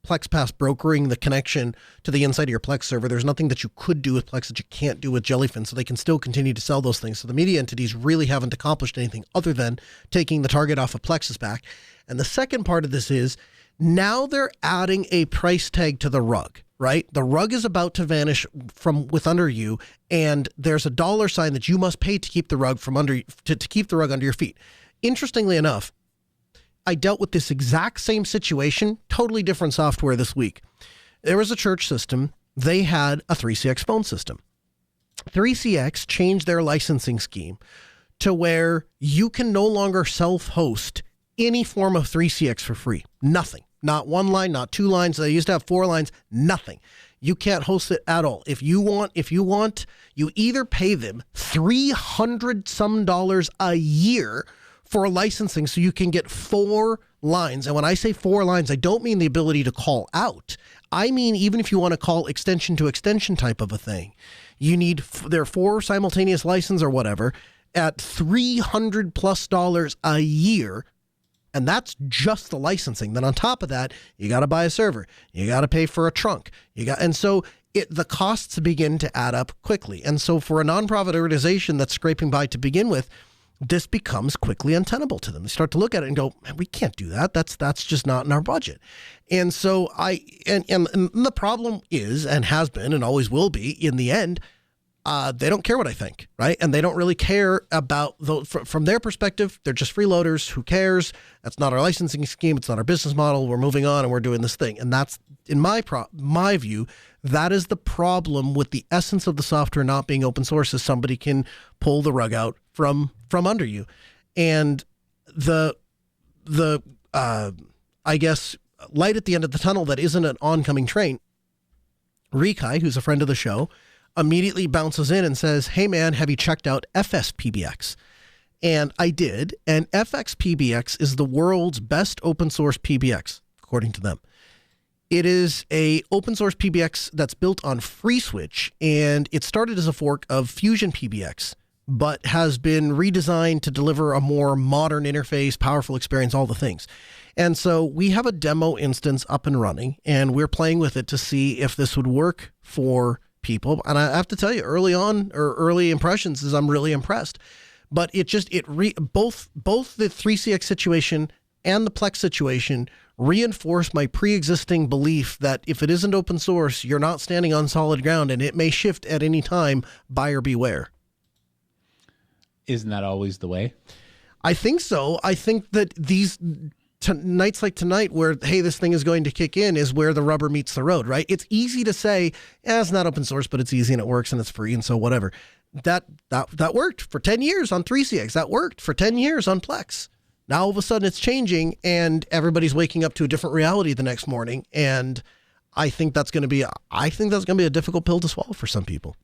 PlexPass brokering the connection to the inside of your Plex server, there's nothing that you could do with Plex that you can't do with Jellyfin, so they can still continue to sell those things. So the media entities really haven't accomplished anything other than taking the target off of Plex's back. And the second part of this is now they're adding a price tag to the rug, right? The rug is about to vanish from under you, and there's a dollar sign that you must pay to keep the rug to keep the rug under your feet. Interestingly enough, I dealt with this exact same situation, totally different software this week. There was a church system. They had a 3CX phone system. 3CX changed their licensing scheme to where you can no longer self-host any form of 3CX for free. Nothing. Not one line, not 2 lines. They used to have 4 lines. Nothing. You can't host it at all. If you want, you either pay them $300 some a year for licensing so you can get 4 lines. And when I say 4 lines, I don't mean the ability to call out. I mean, even if you want to call extension to extension type of a thing, you need their 4 simultaneous license or whatever at $300+ a year. And that's just the licensing. Then on top of that, you got to buy a server. You got to pay for a trunk. And so the costs begin to add up quickly. And so for a nonprofit organization that's scraping by to begin with, this becomes quickly untenable to them. They start to look at it and go, man, we can't do that. That's just not in our budget. And so and the problem is, and has been and always will be, in the end, they don't care what I think, right? And they don't really care about those. From their perspective, they're just freeloaders. Who cares? That's not our licensing scheme. It's not our business model. We're moving on and we're doing this thing. And that's, in my view, that is the problem with the essence of the software not being open source, is somebody can pull the rug out from under you. And the I guess light at the end of the tunnel that isn't an oncoming train, Rikai, who's a friend of the show, immediately bounces in and says, hey man, have you checked out FSPBX? And I did. And FXPBX is the world's best open source PBX, according to them. It is a open source PBX that's built on FreeSwitch, and it started as a fork of Fusion PBX. but has been redesigned to deliver a more modern interface, powerful experience, all the things. And so we have a demo instance up and running, and we're playing with it to see if this would work for people. And I have to tell you, early on, or early impressions is I'm really impressed. But both the 3CX situation and the Plex situation reinforce my pre-existing belief that if it isn't open source, you're not standing on solid ground, and it may shift at any time. Buyer beware. Isn't that always the way? I think so. I think that these nights like tonight where, hey, this thing is going to kick in is where the rubber meets the road, right? It's easy to say, it's not open source, but it's easy and it works and it's free and so whatever. That worked for 10 years on 3CX. That worked for 10 years on Plex. Now all of a sudden it's changing and everybody's waking up to a different reality the next morning. And I think that's going to be a difficult pill to swallow for some people.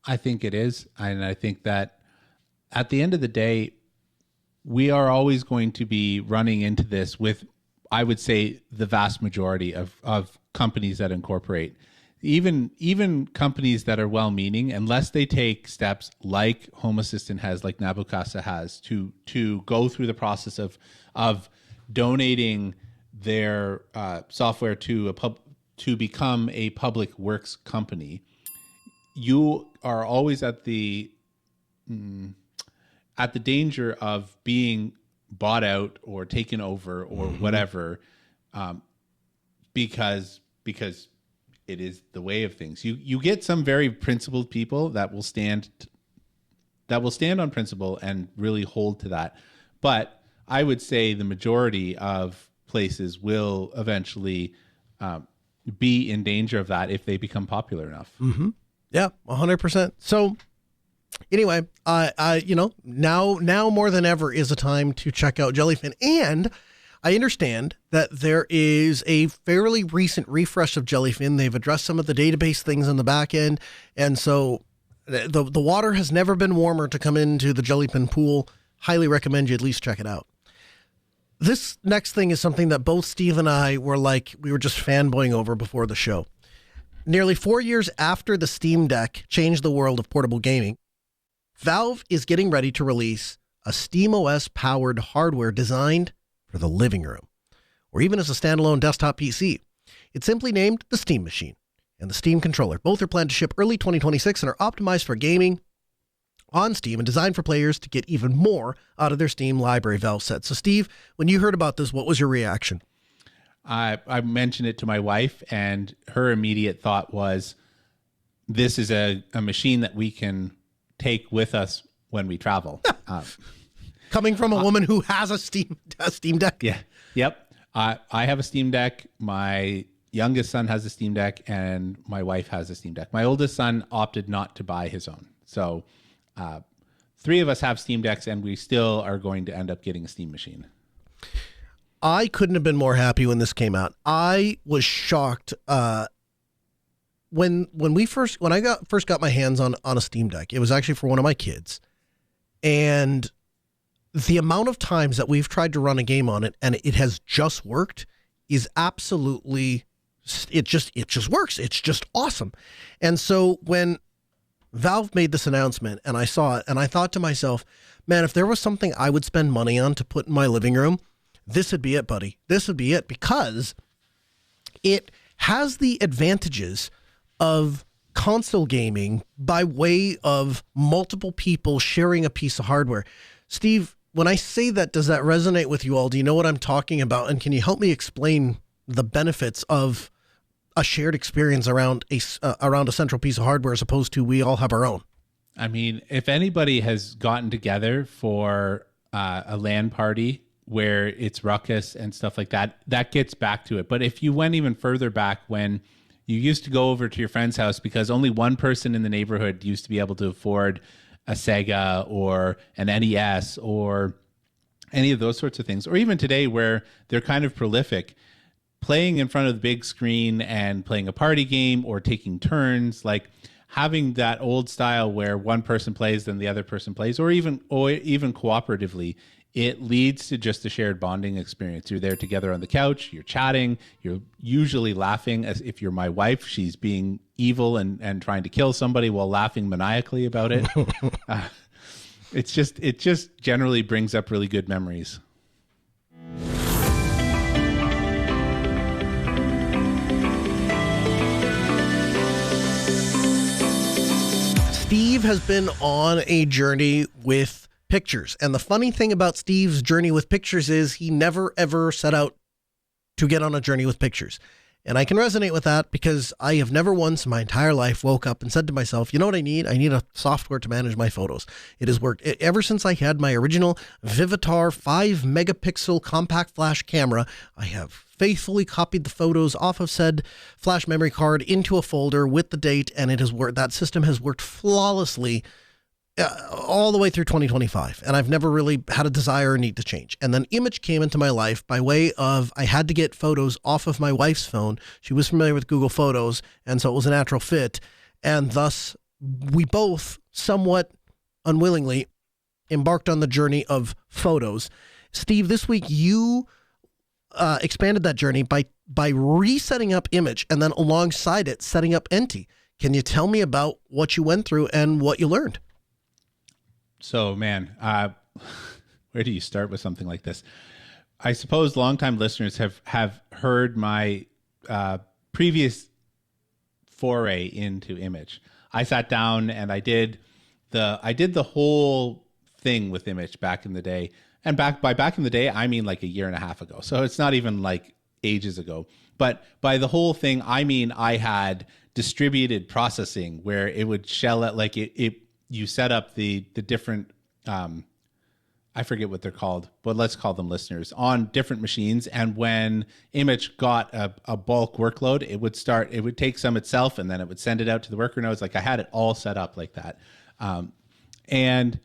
I think it is. And I think that at the end of the day, we are always going to be running into this with, I would say, the vast majority of companies that incorporate. Even companies that are well-meaning, unless they take steps like Home Assistant has, like Nabokasa has, to go through the process of donating their software to become a public works company, you are always at the danger of being bought out or taken over or whatever, because it is the way of things. You get some very principled people that will stand on principle and really hold to that. But I would say the majority of places will eventually be in danger of that if they become popular enough. Mm-hmm. Yeah, 100%. So anyway, now more than ever is a time to check out Jellyfin. And I understand that there is a fairly recent refresh of Jellyfin. They've addressed some of the database things on the back end. And so the water has never been warmer to come into the Jellyfin pool. Highly recommend you at least check it out. This next thing is something that both Steve and I were just fanboying over before the show. Nearly 4 years after the Steam Deck changed the world of portable gaming, Valve is getting ready to release a SteamOS-powered hardware designed for the living room, or even as a standalone desktop PC. It's simply named the Steam Machine and the Steam Controller. Both are planned to ship early 2026 and are optimized for gaming on Steam and designed for players to get even more out of their Steam library, Valve said. So, Steve, when you heard about this, what was your reaction? I mentioned it to my wife, and her immediate thought was, this is a machine that we can take with us when we travel. Coming from a woman who has a Steam Deck. Yeah. Yep. I have a Steam Deck. My youngest son has a Steam Deck, and my wife has a Steam Deck. My oldest son opted not to buy his own. So 3 of us have Steam Decks, and we still are going to end up getting a Steam machine. I couldn't have been more happy when this came out. I was shocked when I first got my hands on a Steam Deck. It was actually for one of my kids, and the amount of times that we've tried to run a game on it and it has just worked is absolutely, it just works. It's just awesome. And so when Valve made this announcement and I saw it and I thought to myself, man, if there was something I would spend money on to put in my living room, this would be it, buddy. This would be it, because it has the advantages of console gaming by way of multiple people sharing a piece of hardware. Steve, when I say that, does that resonate with you all? Do you know what I'm talking about? And can you help me explain the benefits of a shared experience around a central piece of hardware as opposed to we all have our own? I mean, if anybody has gotten together for a LAN party where it's ruckus and stuff like that, that gets back to it. But if you went even further back, when you used to go over to your friend's house because only one person in the neighborhood used to be able to afford a Sega or an NES or any of those sorts of things, or even today where they're kind of prolific, playing in front of the big screen and playing a party game or taking turns, like having that old style where one person plays, then the other person plays, or even cooperatively, it leads to just a shared bonding experience. You're there together on the couch, you're chatting, you're usually laughing. As if you're my wife, she's being evil and trying to kill somebody while laughing maniacally about it. it just generally brings up really good memories. Steve has been on a journey with pictures. And the funny thing about Steve's journey with pictures is he never, ever set out to get on a journey with pictures. And I can resonate with that because I have never once in my entire life woke up and said to myself, you know what I need? I need a software to manage my photos. It has worked ever since I had my original Vivitar 5 megapixel compact flash camera. I have faithfully copied the photos off of said flash memory card into a folder with the date, and it has worked. That system has worked flawlessly all the way through 2025, and I've never really had a desire or need to change. And then Immich came into my life by way of I had to get photos off of my wife's phone. She was familiar with Google Photos, and so it was a natural fit. And thus, we both somewhat unwillingly embarked on the journey of photos. Steve, this week you expanded that journey by resetting up Immich, and then alongside it, setting up Enty. Can you tell me about what you went through and what you learned? So, man, where do you start with something like this? I suppose longtime listeners have heard my previous foray into Immich. I sat down and I did the whole thing with Immich back in the day. And back in the day, I mean like a year and a half ago. So it's not even like ages ago. But by the whole thing, I mean I had distributed processing where it would shell out like you set up the different, I forget what they're called, but let's call them listeners, on different machines. And when Immich got a bulk workload, it would take some itself and then it would send it out to the worker nodes. Like I had it all set up like that. And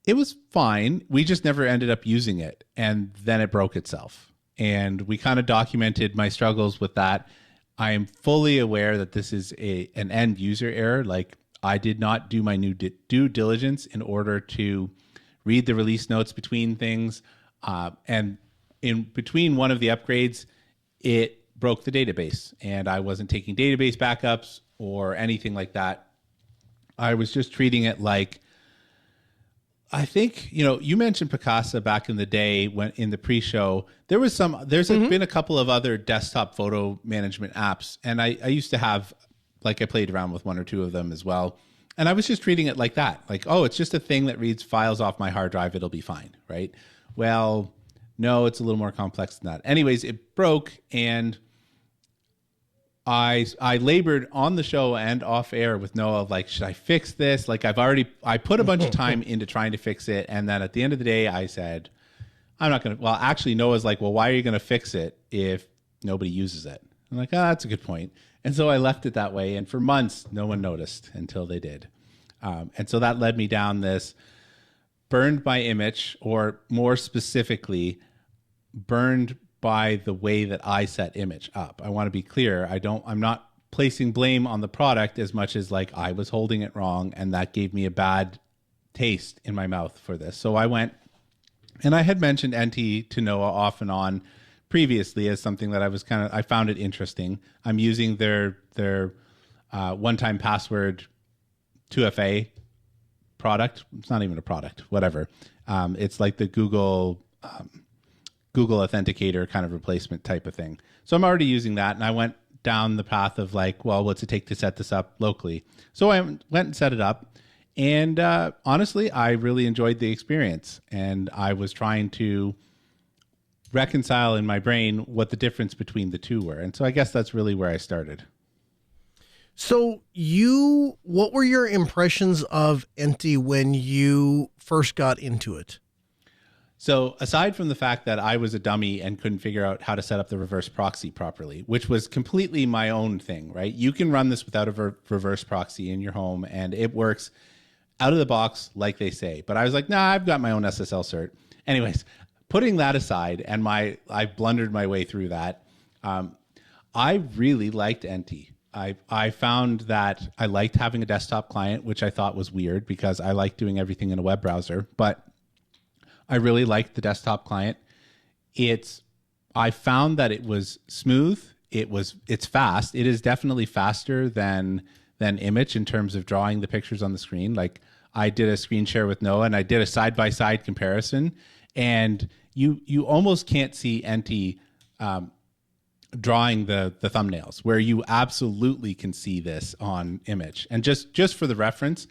it was fine. We just never ended up using it. And then it broke itself. And we kind of documented my struggles with that. I am fully aware that this is an end user error. Like I did not do my due diligence in order to read the release notes between things. And in between one of the upgrades, it broke the database and I wasn't taking database backups or anything like that. I was just treating it like, I think, you mentioned Picasa back in the day when in the pre-show, there's been a couple of other desktop photo management apps. And I used to have, like I played around with one or two of them as well. And I was just treating it like that. Like, oh, it's just a thing that reads files off my hard drive. It'll be fine, right? Well, no, it's a little more complex than that. Anyways, it broke and I labored on the show and off air with Noah of like, should I fix this? Like I put a bunch of time into trying to fix it. And then at the end of the day, I said, I'm not going to, well, actually Noah's like, well, why are you going to fix it if nobody uses it? I'm like, oh, that's a good point. And so I left it that way. And for months, no one noticed until they did. And so that led me down this burned by Immich, or more specifically, burned by the way that I set Immich up. I want to be clear. I'm not placing blame on the product as much as like I was holding it wrong. And that gave me a bad taste in my mouth for this. So I went and I had mentioned Enty to Noah off and on previously as something that I found it interesting. I'm using their one-time password 2FA product. It's not even a product, whatever. It's like the Google Authenticator kind of replacement type of thing. So I'm already using that. And I went down the path of like, well, what's it take to set this up locally? So I went and set it up. And honestly, I really enjoyed the experience. And I was trying to reconcile in my brain what the difference between the two were. And so I guess that's really where I started. So what were your impressions of Enty when you first got into it? So aside from the fact that I was a dummy and couldn't figure out how to set up the reverse proxy properly, which was completely my own thing, right? You can run this without a reverse proxy in your home and it works out of the box like they say. But I was like, nah, I've got my own SSL cert. Anyways, putting that aside, and I blundered my way through that. I really liked Enty. I found that I liked having a desktop client, which I thought was weird because I like doing everything in a web browser, but I really liked the desktop client. I found that it was smooth. It's fast. It is definitely faster than Immich in terms of drawing the pictures on the screen. Like I did a screen share with Noah, and I did a side-by-side comparison, and you almost can't see Enty drawing the thumbnails, where you absolutely can see this on Immich. And just for the reference,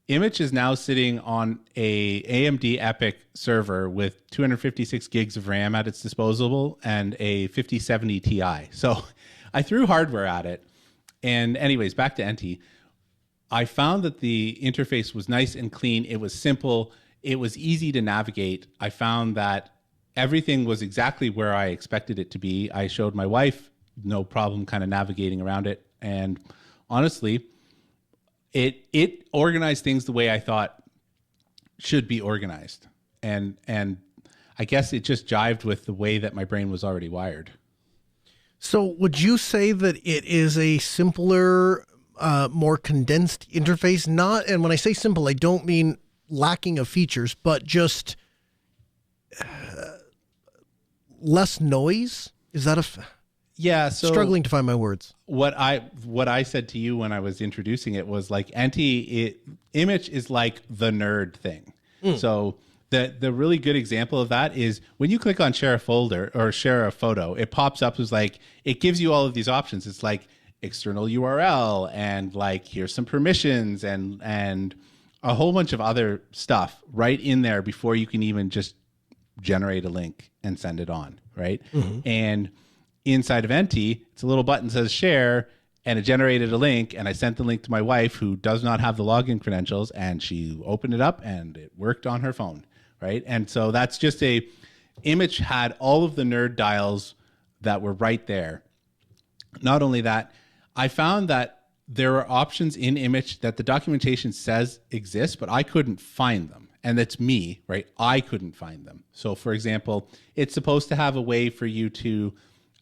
Immich is now sitting on a AMD EPYC server with 256 gigs of RAM at its disposal and a 5070 Ti. So I threw hardware at it. And anyways, back to Enty. I found that the interface was nice and clean. It was simple. It was easy to navigate. I found that everything was exactly where I expected it to be. I showed my wife, no problem kind of navigating around it. And honestly, it organized things the way I thought should be organized. And I guess it just jived with the way that my brain was already wired. So would you say that it is a simpler, more condensed interface? Not, and when I say simple, I don't mean lacking of features, but just less noise? Is that yeah? So struggling to find my words. What I said to you when I was introducing it was like Immich is like the nerd thing. So the really good example of that is when you click on share a folder or share a photo, it pops up as like, it gives you all of these options. It's like external URL and like here's some permissions and a whole bunch of other stuff right in there before you can even just generate a link and send it on, right? And inside of Enty, it's a little button that says share, and it generated a link, and I sent the link to my wife, who does not have the login credentials, and she opened it up, and it worked on her phone, right? And so that's just Immich had all of the nerd dials that were right there. Not only that, I found that there are options in Immich that the documentation says exist, but I couldn't find them. And that's me, right? I couldn't find them. So for example, it's supposed to have a way for you to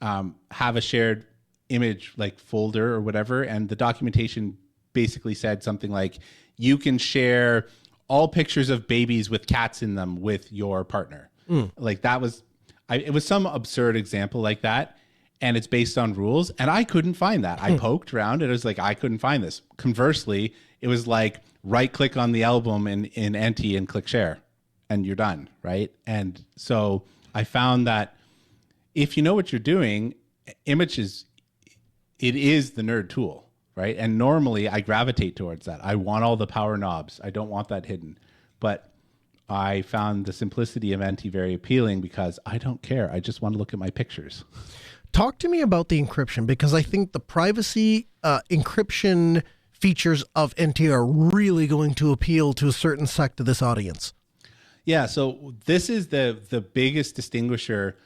have a shared image like folder or whatever. And the documentation basically said something like, you can share all pictures of babies with cats in them with your partner. Like that was, it was some absurd example like that. And it's based on rules. And I couldn't find that. I poked around and it was like, I couldn't find this. Conversely, it was like, right click on the album in Enty and click share and you're done, right? And so I found that if you know what you're doing, Immich is the nerd tool, right? And normally I gravitate towards that. I want all the power knobs. I don't want that hidden. But I found the simplicity of Enty very appealing because I don't care. I just want to look at my pictures. Talk to me about the encryption, because I think the privacy encryption features of Enty are really going to appeal to a certain sect of this audience. Yeah, so this is the biggest distinguisher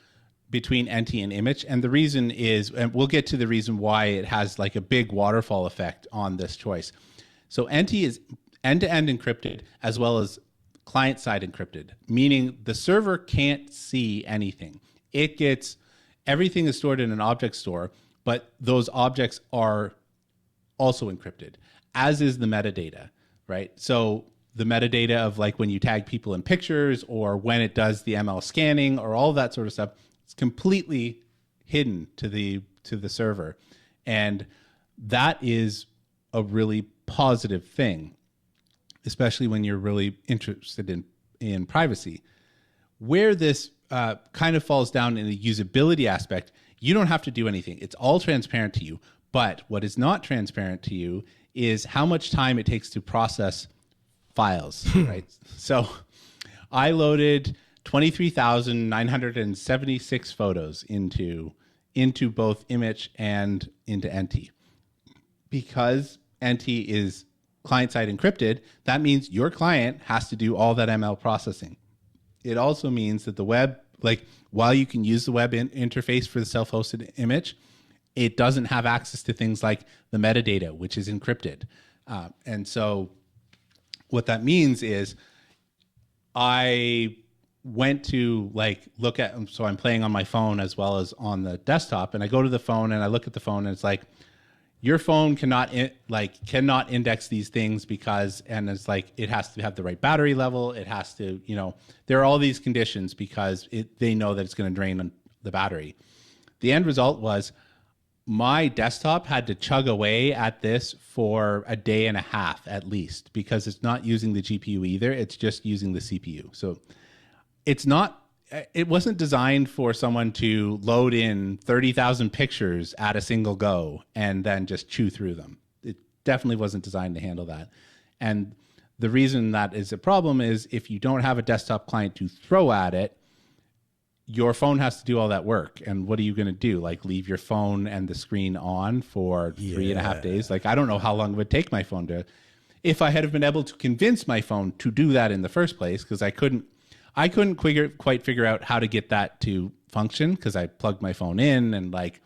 between Enty and Immich, and the reason is, and we'll get to the reason why it has like a big waterfall effect on this choice. So Enty is end-to-end encrypted as well as client-side encrypted, meaning the server can't see anything. Everything is stored in an object store, but those objects are also encrypted, as is the metadata, right? So the metadata of like when you tag people in pictures or when it does the ML scanning or all that sort of stuff, it's completely hidden to the server. And that is a really positive thing, especially when you're really interested in privacy. Where this kind of falls down in the usability aspect, you don't have to do anything. It's all transparent to you. But what is not transparent to you is how much time it takes to process files, right? So I loaded 23,976 photos into both Immich and into Enty. Because Enty is client-side encrypted, that means your client has to do all that ML processing. It also means that the web, like while you can use the web interface for the self-hosted Immich, it doesn't have access to things like the metadata, which is encrypted. And so what that means is I went to like look at, so I'm playing on my phone as well as on the desktop, and I go to the phone and I look at the phone and it's like, your phone cannot index these things because, and it's like, it has to have the right battery level. It has to, there are all these conditions because they know that it's going to drain the battery. The end result was my desktop had to chug away at this for a day and a half at least, because it's not using the GPU either. It's just using the CPU. So it wasn't designed for someone to load in 30,000 pictures at a single go and then just chew through them. It definitely wasn't designed to handle that. And the reason that is a problem is if you don't have a desktop client to throw at it, your phone has to do all that work. And what are you going to do? Like leave your phone and the screen on for 3.5 days? Like, I don't know how long it would take my phone to, if I had have been able to convince my phone to do that in the first place, because I couldn't quite figure out how to get that to function, because I plugged my phone in and like,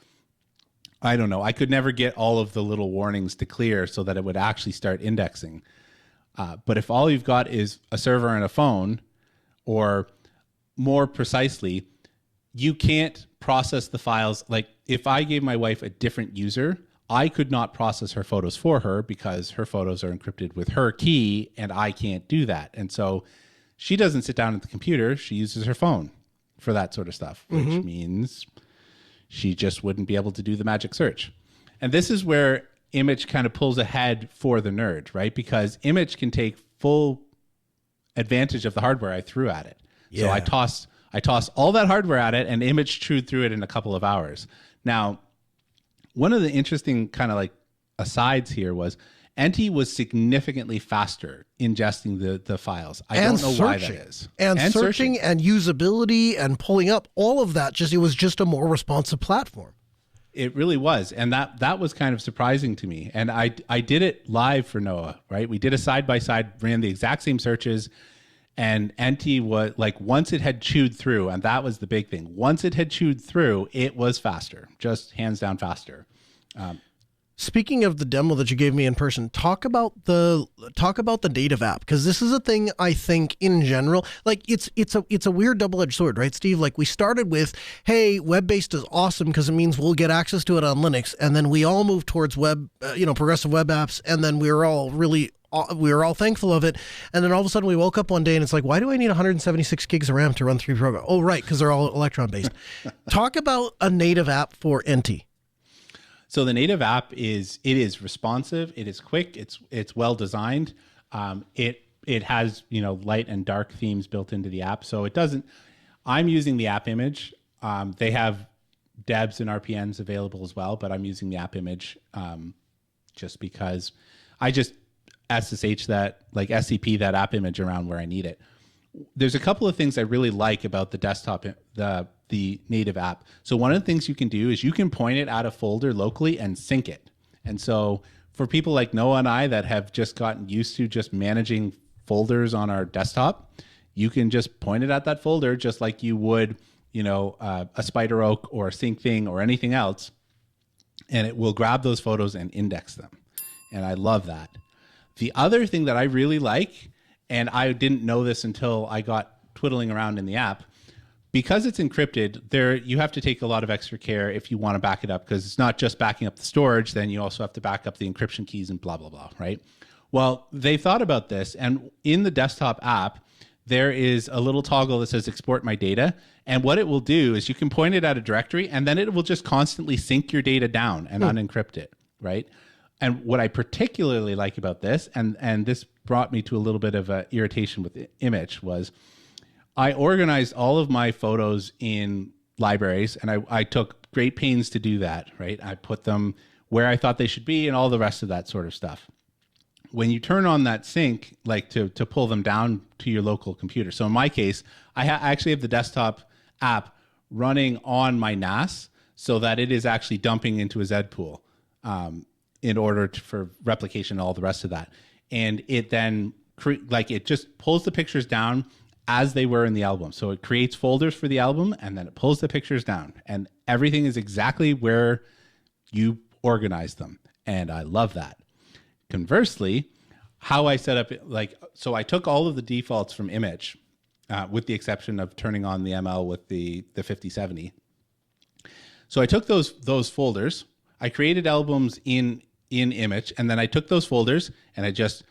I don't know. I could never get all of the little warnings to clear so that it would actually start indexing. But if all you've got is a server and a phone, or more precisely, you can't process the files. Like if I gave my wife a different user, I could not process her photos for her because her photos are encrypted with her key and I can't do that. And so she doesn't sit down at the computer. She uses her phone for that sort of stuff, which means she just wouldn't be able to do the magic search. And this is where Immich kind of pulls ahead for the nerd, right? Because Immich can take full advantage of the hardware I threw at it. Yeah. So I tossed all that hardware at it, and Immich chewed through it in a couple of hours. Now, one of the interesting kind of like asides here was Enty was significantly faster ingesting the files. I don't know why that is. And searching and usability and pulling up, all of that, it was just a more responsive platform. It really was. And that was kind of surprising to me. And I did it live for Noah, right? We did a side-by-side, ran the exact same searches. And Enty was like, once it had chewed through, and that was the big thing. Once it had chewed through, it was faster, just hands down faster. Speaking of the demo that you gave me in person, talk about the native app, because this is a thing I think in general, like it's a weird double-edged sword, right, Steve? Like we started with, hey, web-based is awesome because it means we'll get access to it on Linux, and then we all moved towards progressive web apps, and then we were all thankful of it. And then all of a sudden we woke up one day and it's like, why do I need 176 gigs of RAM to run 3 programs? Oh, right, because they're all Electron based. Talk about a native app for Enty. So the native app is responsive, it is quick, it's well designed. It has, light and dark themes built into the app. So it doesn't, I'm using the app image. They have debs and RPNs available as well, but I'm using the app image just because I just SSH that, like SCP that app image around where I need it. There's a couple of things I really like about the desktop, the native app. So one of the things you can do is you can point it at a folder locally and sync it. And so for people like Noah and I that have just gotten used to just managing folders on our desktop, you can just point it at that folder just like you would, a Spider Oak or a Sync Thing or anything else, and it will grab those photos and index them. And I love that. The other thing that I really like, and I didn't know this until I got twiddling around in the app, because it's encrypted, you have to take a lot of extra care if you want to back it up, because it's not just backing up the storage, then you also have to back up the encryption keys and blah, blah, blah, right? Well, they thought about this, and in the desktop app, there is a little toggle that says export my data, and what it will do is you can point it at a directory, and then it will just constantly sync your data down and unencrypt it, right? And what I particularly like about this, and this brought me to a little bit of irritation with Immich, was I organized all of my photos in libraries, and I took great pains to do that, right? I put them where I thought they should be and all the rest of that sort of stuff. When you turn on that sync, like to pull them down to your local computer. So in my case, I actually have the desktop app running on my NAS so that it is actually dumping into a Z pool in order for replication and all the rest of that. And it then, it just pulls the pictures down as they were in the album. So it creates folders for the album, and then it pulls the pictures down. And everything is exactly where you organize them. And I love that. Conversely, how I set up, so I took all of the defaults from Immich, with the exception of turning on the ML with the 5070. So I took those folders, I created albums in Immich, and then I took those folders and I just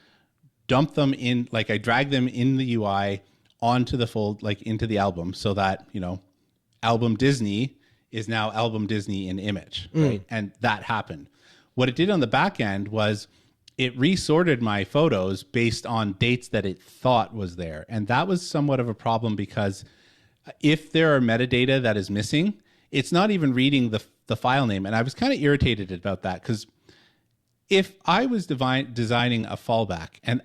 dumped them in, I dragged them in the UI onto the into the album, so that, album Disney is now Album Disney and Immich, right? And that happened. What it did on the back end was it resorted my photos based on dates that it thought was there. And that was somewhat of a problem because if there are metadata that is missing, it's not even reading the file name. And I was kind of irritated about that because if I was designing a fallback and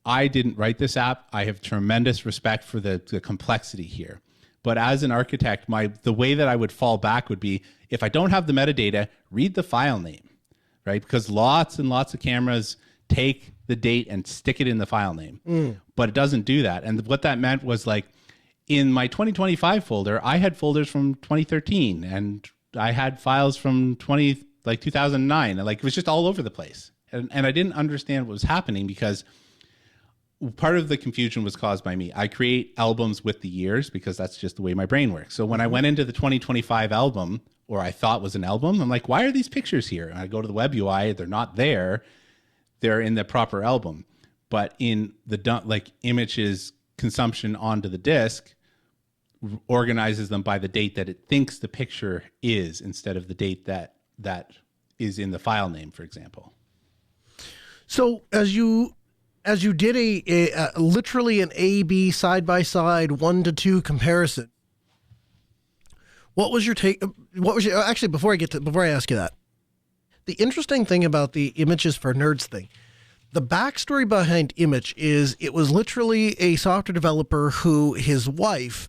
I didn't write this app, I have tremendous respect for the complexity here. But as an architect, the way that I would fall back would be if I don't have the metadata, read the file name, right? Because lots and lots of cameras take the date and stick it in the file name, but it doesn't do that. And what that meant was like in my 2025 folder, I had folders from 2013 and I had files from 2009. And like it was just all over the place. And I didn't understand what was happening because part of the confusion was caused by me. I create albums with the years because that's just the way my brain works. So when I went into the 2025 album, or I thought was an album, I'm like, why are these pictures here? And I go to the web UI, they're not there. They're in the proper album. But in the Immich's consumption onto the disk organizes them by the date that it thinks the picture is instead of the date that is in the file name, for example. So as you did a literally an A/B side-by-side 1-to-2 comparison, what was your take? Actually, before I ask you that, the interesting thing about the Images for Nerds thing, the backstory behind Immich is it was literally a software developer who his wife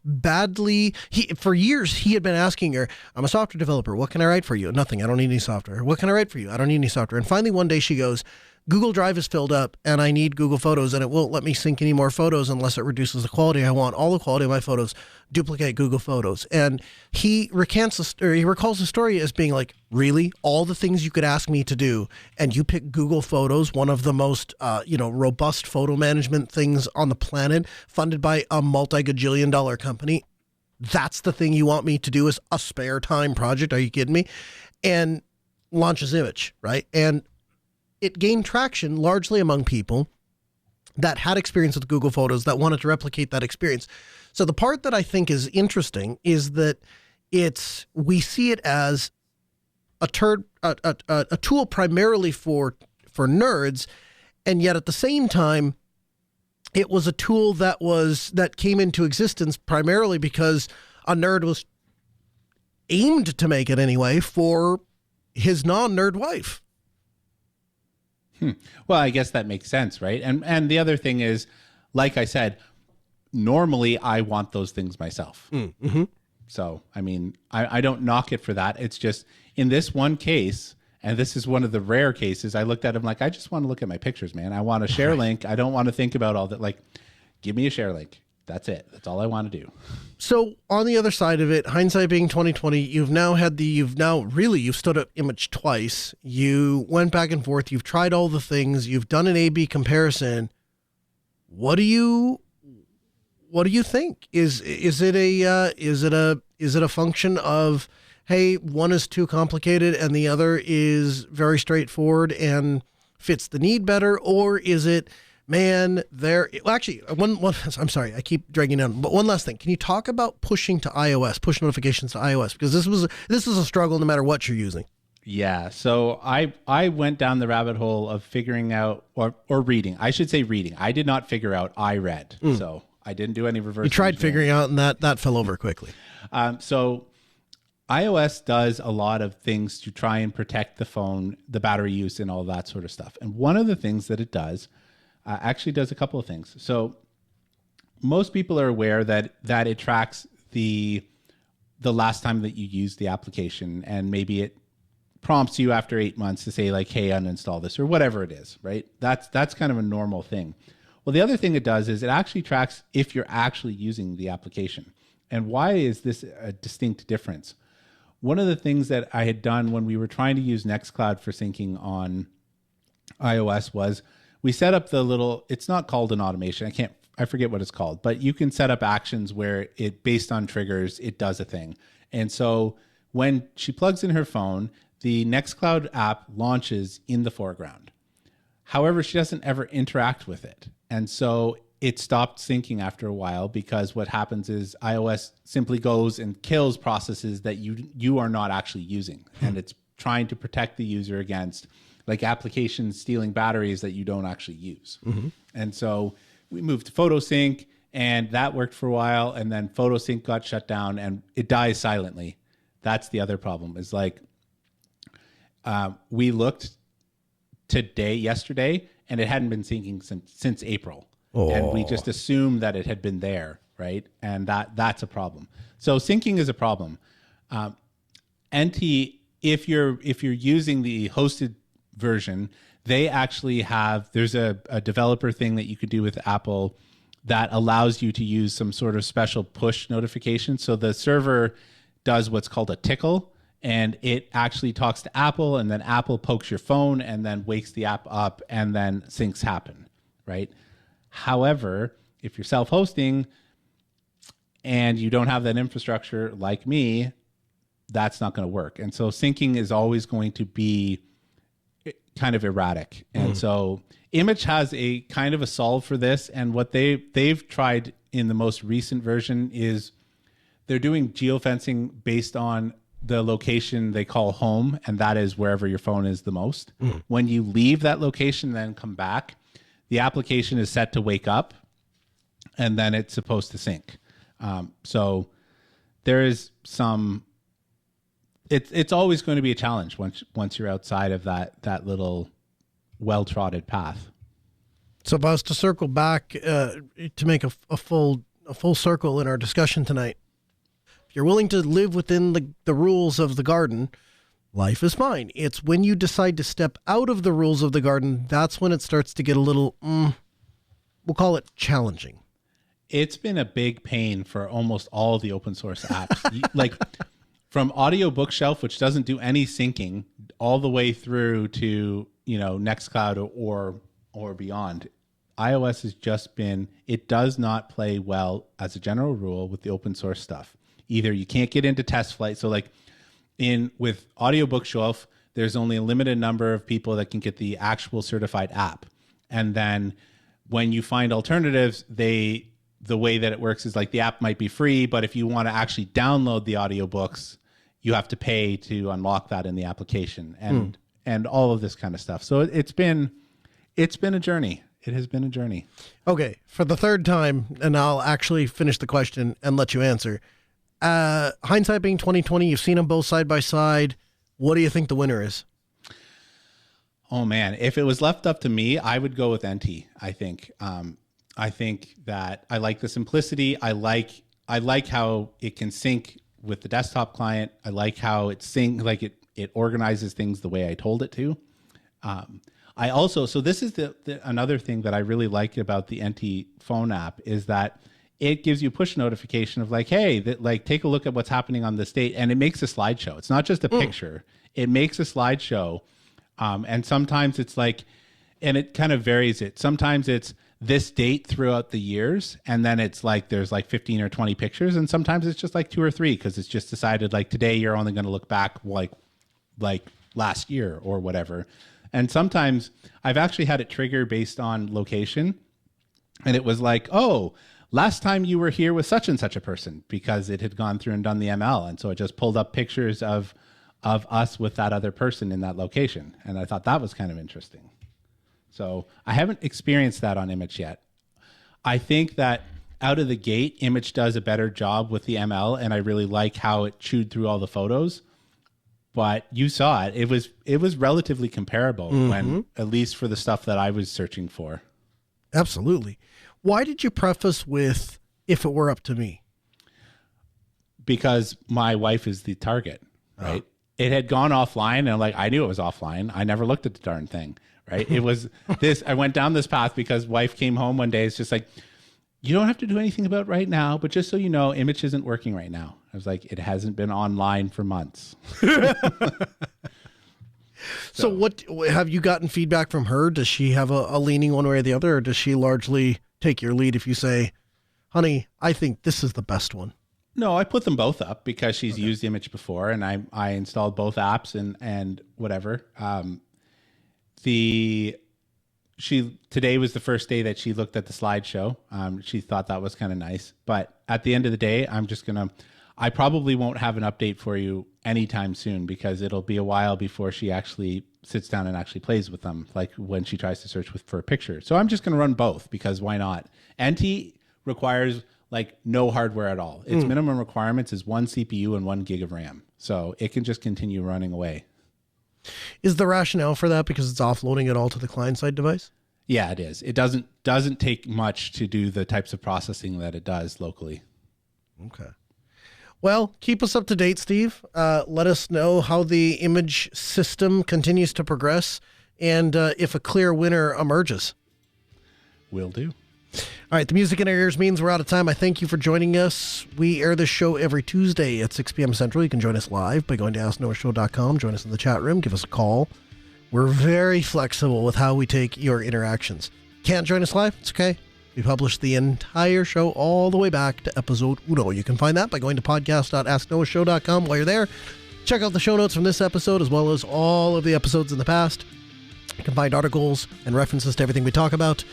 for years he had been asking her, I'm a software developer. What can I write for you? Nothing. I don't need any software. What can I write for you? I don't need any software. And finally one day she goes, Google Drive is filled up and I need Google Photos and it won't let me sync any more photos unless it reduces the quality. I want all the quality of my photos, duplicate Google Photos. And he recalls the story as being like, really? All the things you could ask me to do and you pick Google Photos, one of the most, robust photo management things on the planet, funded by a multi-gajillion dollar company. That's the thing you want me to do as a spare time project. Are you kidding me? And launches Immich, right? And it gained traction largely among people that had experience with Google Photos that wanted to replicate that experience. So the part that I think is interesting is that we see it as a tool primarily for nerds, and yet at the same time, it was a tool that came into existence primarily because a nerd was aimed to make it anyway for his non-nerd wife. Well, I guess that makes sense, right? And the other thing is, like I said, normally I want those things myself. Mm-hmm. So, I mean, I don't knock it for that. It's just in this one case, and this is one of the rare cases, I looked at him like, I just want to look at my pictures, man. I want a share link. I don't want to think about all that. Like, give me a share link. That's it. That's all I want to do. So on the other side of it, hindsight being 2020, you've stood up Immich twice. You went back and forth. You've tried all the things. You've done an A/B comparison. What do you think? Is it a function of, hey, one is too complicated and the other is very straightforward and fits the need better, or is it, man, I'm sorry, I keep dragging on, but one last thing. Can you talk about push notifications to iOS? Because this is a struggle no matter what you're using. Yeah. So I went down the rabbit hole of figuring out, or reading. I should say reading. I did not figure out, I read. So I didn't do any reverse. You tried figuring out and that fell over quickly. So iOS does a lot of things to try and protect the phone, the battery use and all that sort of stuff. And one of the things that it does actually does a couple of things. So most people are aware that it tracks the last time that you used the application, and maybe it prompts you after 8 months to say like, hey, uninstall this or whatever it is, right? That's kind of a normal thing. Well, the other thing it does is it actually tracks if you're actually using the application. And why is this a distinct difference? One of the things that I had done when we were trying to use Nextcloud for syncing on iOS was we set up it's not called an automation. I forget what it's called, but you can set up actions where based on triggers, it does a thing. And so when she plugs in her phone, the Nextcloud app launches in the foreground. However, she doesn't ever interact with it. And so it stopped syncing after a while, because what happens is iOS simply goes and kills processes that you are not actually using. And it's trying to protect the user against like applications stealing batteries that you don't actually use. And so we moved to PhotoSync, and that worked for a while. And then PhotoSync got shut down and it dies silently. That's the other problem, is like we looked yesterday, and it hadn't been syncing since April. And we just assumed that it had been there, right? And that's a problem. So syncing is a problem. Enty, if you're using the hosted version, they actually there's a developer thing that you could do with Apple that allows you to use some sort of special push notification. So the server does what's called a tickle, and it actually talks to Apple, and then Apple pokes your phone and then wakes the app up, and then syncs happen, right? However, if you're self-hosting and you don't have that infrastructure like me, that's not going to work. And so syncing is always going to be kind of erratic. And so Immich has a kind of a solve for this. And what they've tried in the most recent version is they're doing geofencing based on the location they call home, and that is wherever your phone is the most. When you leave that location, then come back, the application is set to wake up, and then it's supposed to sync. So there is some. It's always going to be a challenge once you're outside of that little well-trodden path. So, if I was to circle back to make a full circle in our discussion tonight, if you're willing to live within the rules of the garden, life is fine. It's when you decide to step out of the rules of the garden, that's when it starts to get a little, we'll call it challenging. It's been a big pain for almost all the open source apps. Like from Audio Bookshelf, which doesn't do any syncing, all the way through to, Nextcloud or beyond. iOS has just been, it does not play well as a general rule with the open source stuff. Either you can't get into test flight. So like with Audio Bookshelf, there's only a limited number of people that can get the actual certified app. And then when you find alternatives, the way that it works is like the app might be free, but if you want to actually download the audiobooks, you have to pay to unlock that in the application and all of this kind of stuff. So it's been a journey. It has been a journey. Okay, for the third time, and I'll actually finish the question and let you answer. Hindsight being 2020, you've seen them both side by side. What do you think the winner is? Oh man, if it was left up to me, I would go with Enty. I think that I like the simplicity. I like how it can sync with the desktop client. I like how it it organizes things the way I told it to. I also, so this is another thing that I really like about the Enty phone app is that it gives you a push notification of like, hey, take a look at what's happening on this date. And it makes a slideshow. It's not just a picture. It makes a slideshow. And sometimes it's like, and it kind of varies it. Sometimes it's this date throughout the years. And then it's like, there's like 15 or 20 pictures. And sometimes it's just like 2 or 3, because it's just decided like today you're only going to look back like last year or whatever. And sometimes I've actually had it trigger based on location. And it was like, oh, last time you were here with such and such a person, because it had gone through and done the ML. And so it just pulled up pictures of us with that other person in that location. And I thought that was kind of interesting. So I haven't experienced that on Immich yet. I think that out of the gate, Immich does a better job with the ML, and I really like how it chewed through all the photos. But you saw it. It was relatively comparable when, at least for the stuff that I was searching for. Absolutely. Why did you preface with, if it were up to me? Because my wife is the target, right? It had gone offline, and I knew it was offline. I never looked at the darn thing, right? It was this, I went down this path because wife came home one day. It's just like, you don't have to do anything about it right now, but just so you know, Immich isn't working right now. I was like, it hasn't been online for months. So what, have you gotten feedback from her? Does she have a leaning one way or the other, or does she largely take your lead if you say, honey, I think this is the best one? No, I put them both up because she's used Immich before, and I installed both apps and whatever. today was the first day that she looked at the slideshow. She thought that was kind of nice. But at the end of the day, I probably won't have an update for you anytime soon because it'll be a while before she actually sits down and actually plays with them, like when she tries to search for a picture. So I'm just going to run both because why not? Enty requires like no hardware at all. Its minimum requirements is 1 CPU and 1 gig of RAM. So it can just continue running away. Is the rationale for that because it's offloading it all to the client-side device? Yeah, it is. It doesn't take much to do the types of processing that it does locally. Okay. Well, keep us up to date, Steve. Let us know how the image system continues to progress and if a clear winner emerges. Will do. All right, the music in our ears means we're out of time. I thank you for joining us. We air this show every Tuesday at 6 p.m. Central. You can join us live by going to AskNoahShow.com. Join us in the chat room. Give us a call. We're very flexible with how we take your interactions. Can't join us live? It's okay. We publish the entire show all the way back to episode 1. You can find that by going to podcast.asknoahshow.com. While you're there, check out the show notes from this episode as well as all of the episodes in the past. You can find articles and references to everything we talk about.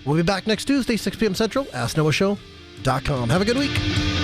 We'll be back next Tuesday, 6 p.m. Central, AskNoahShow.com. Have a good week.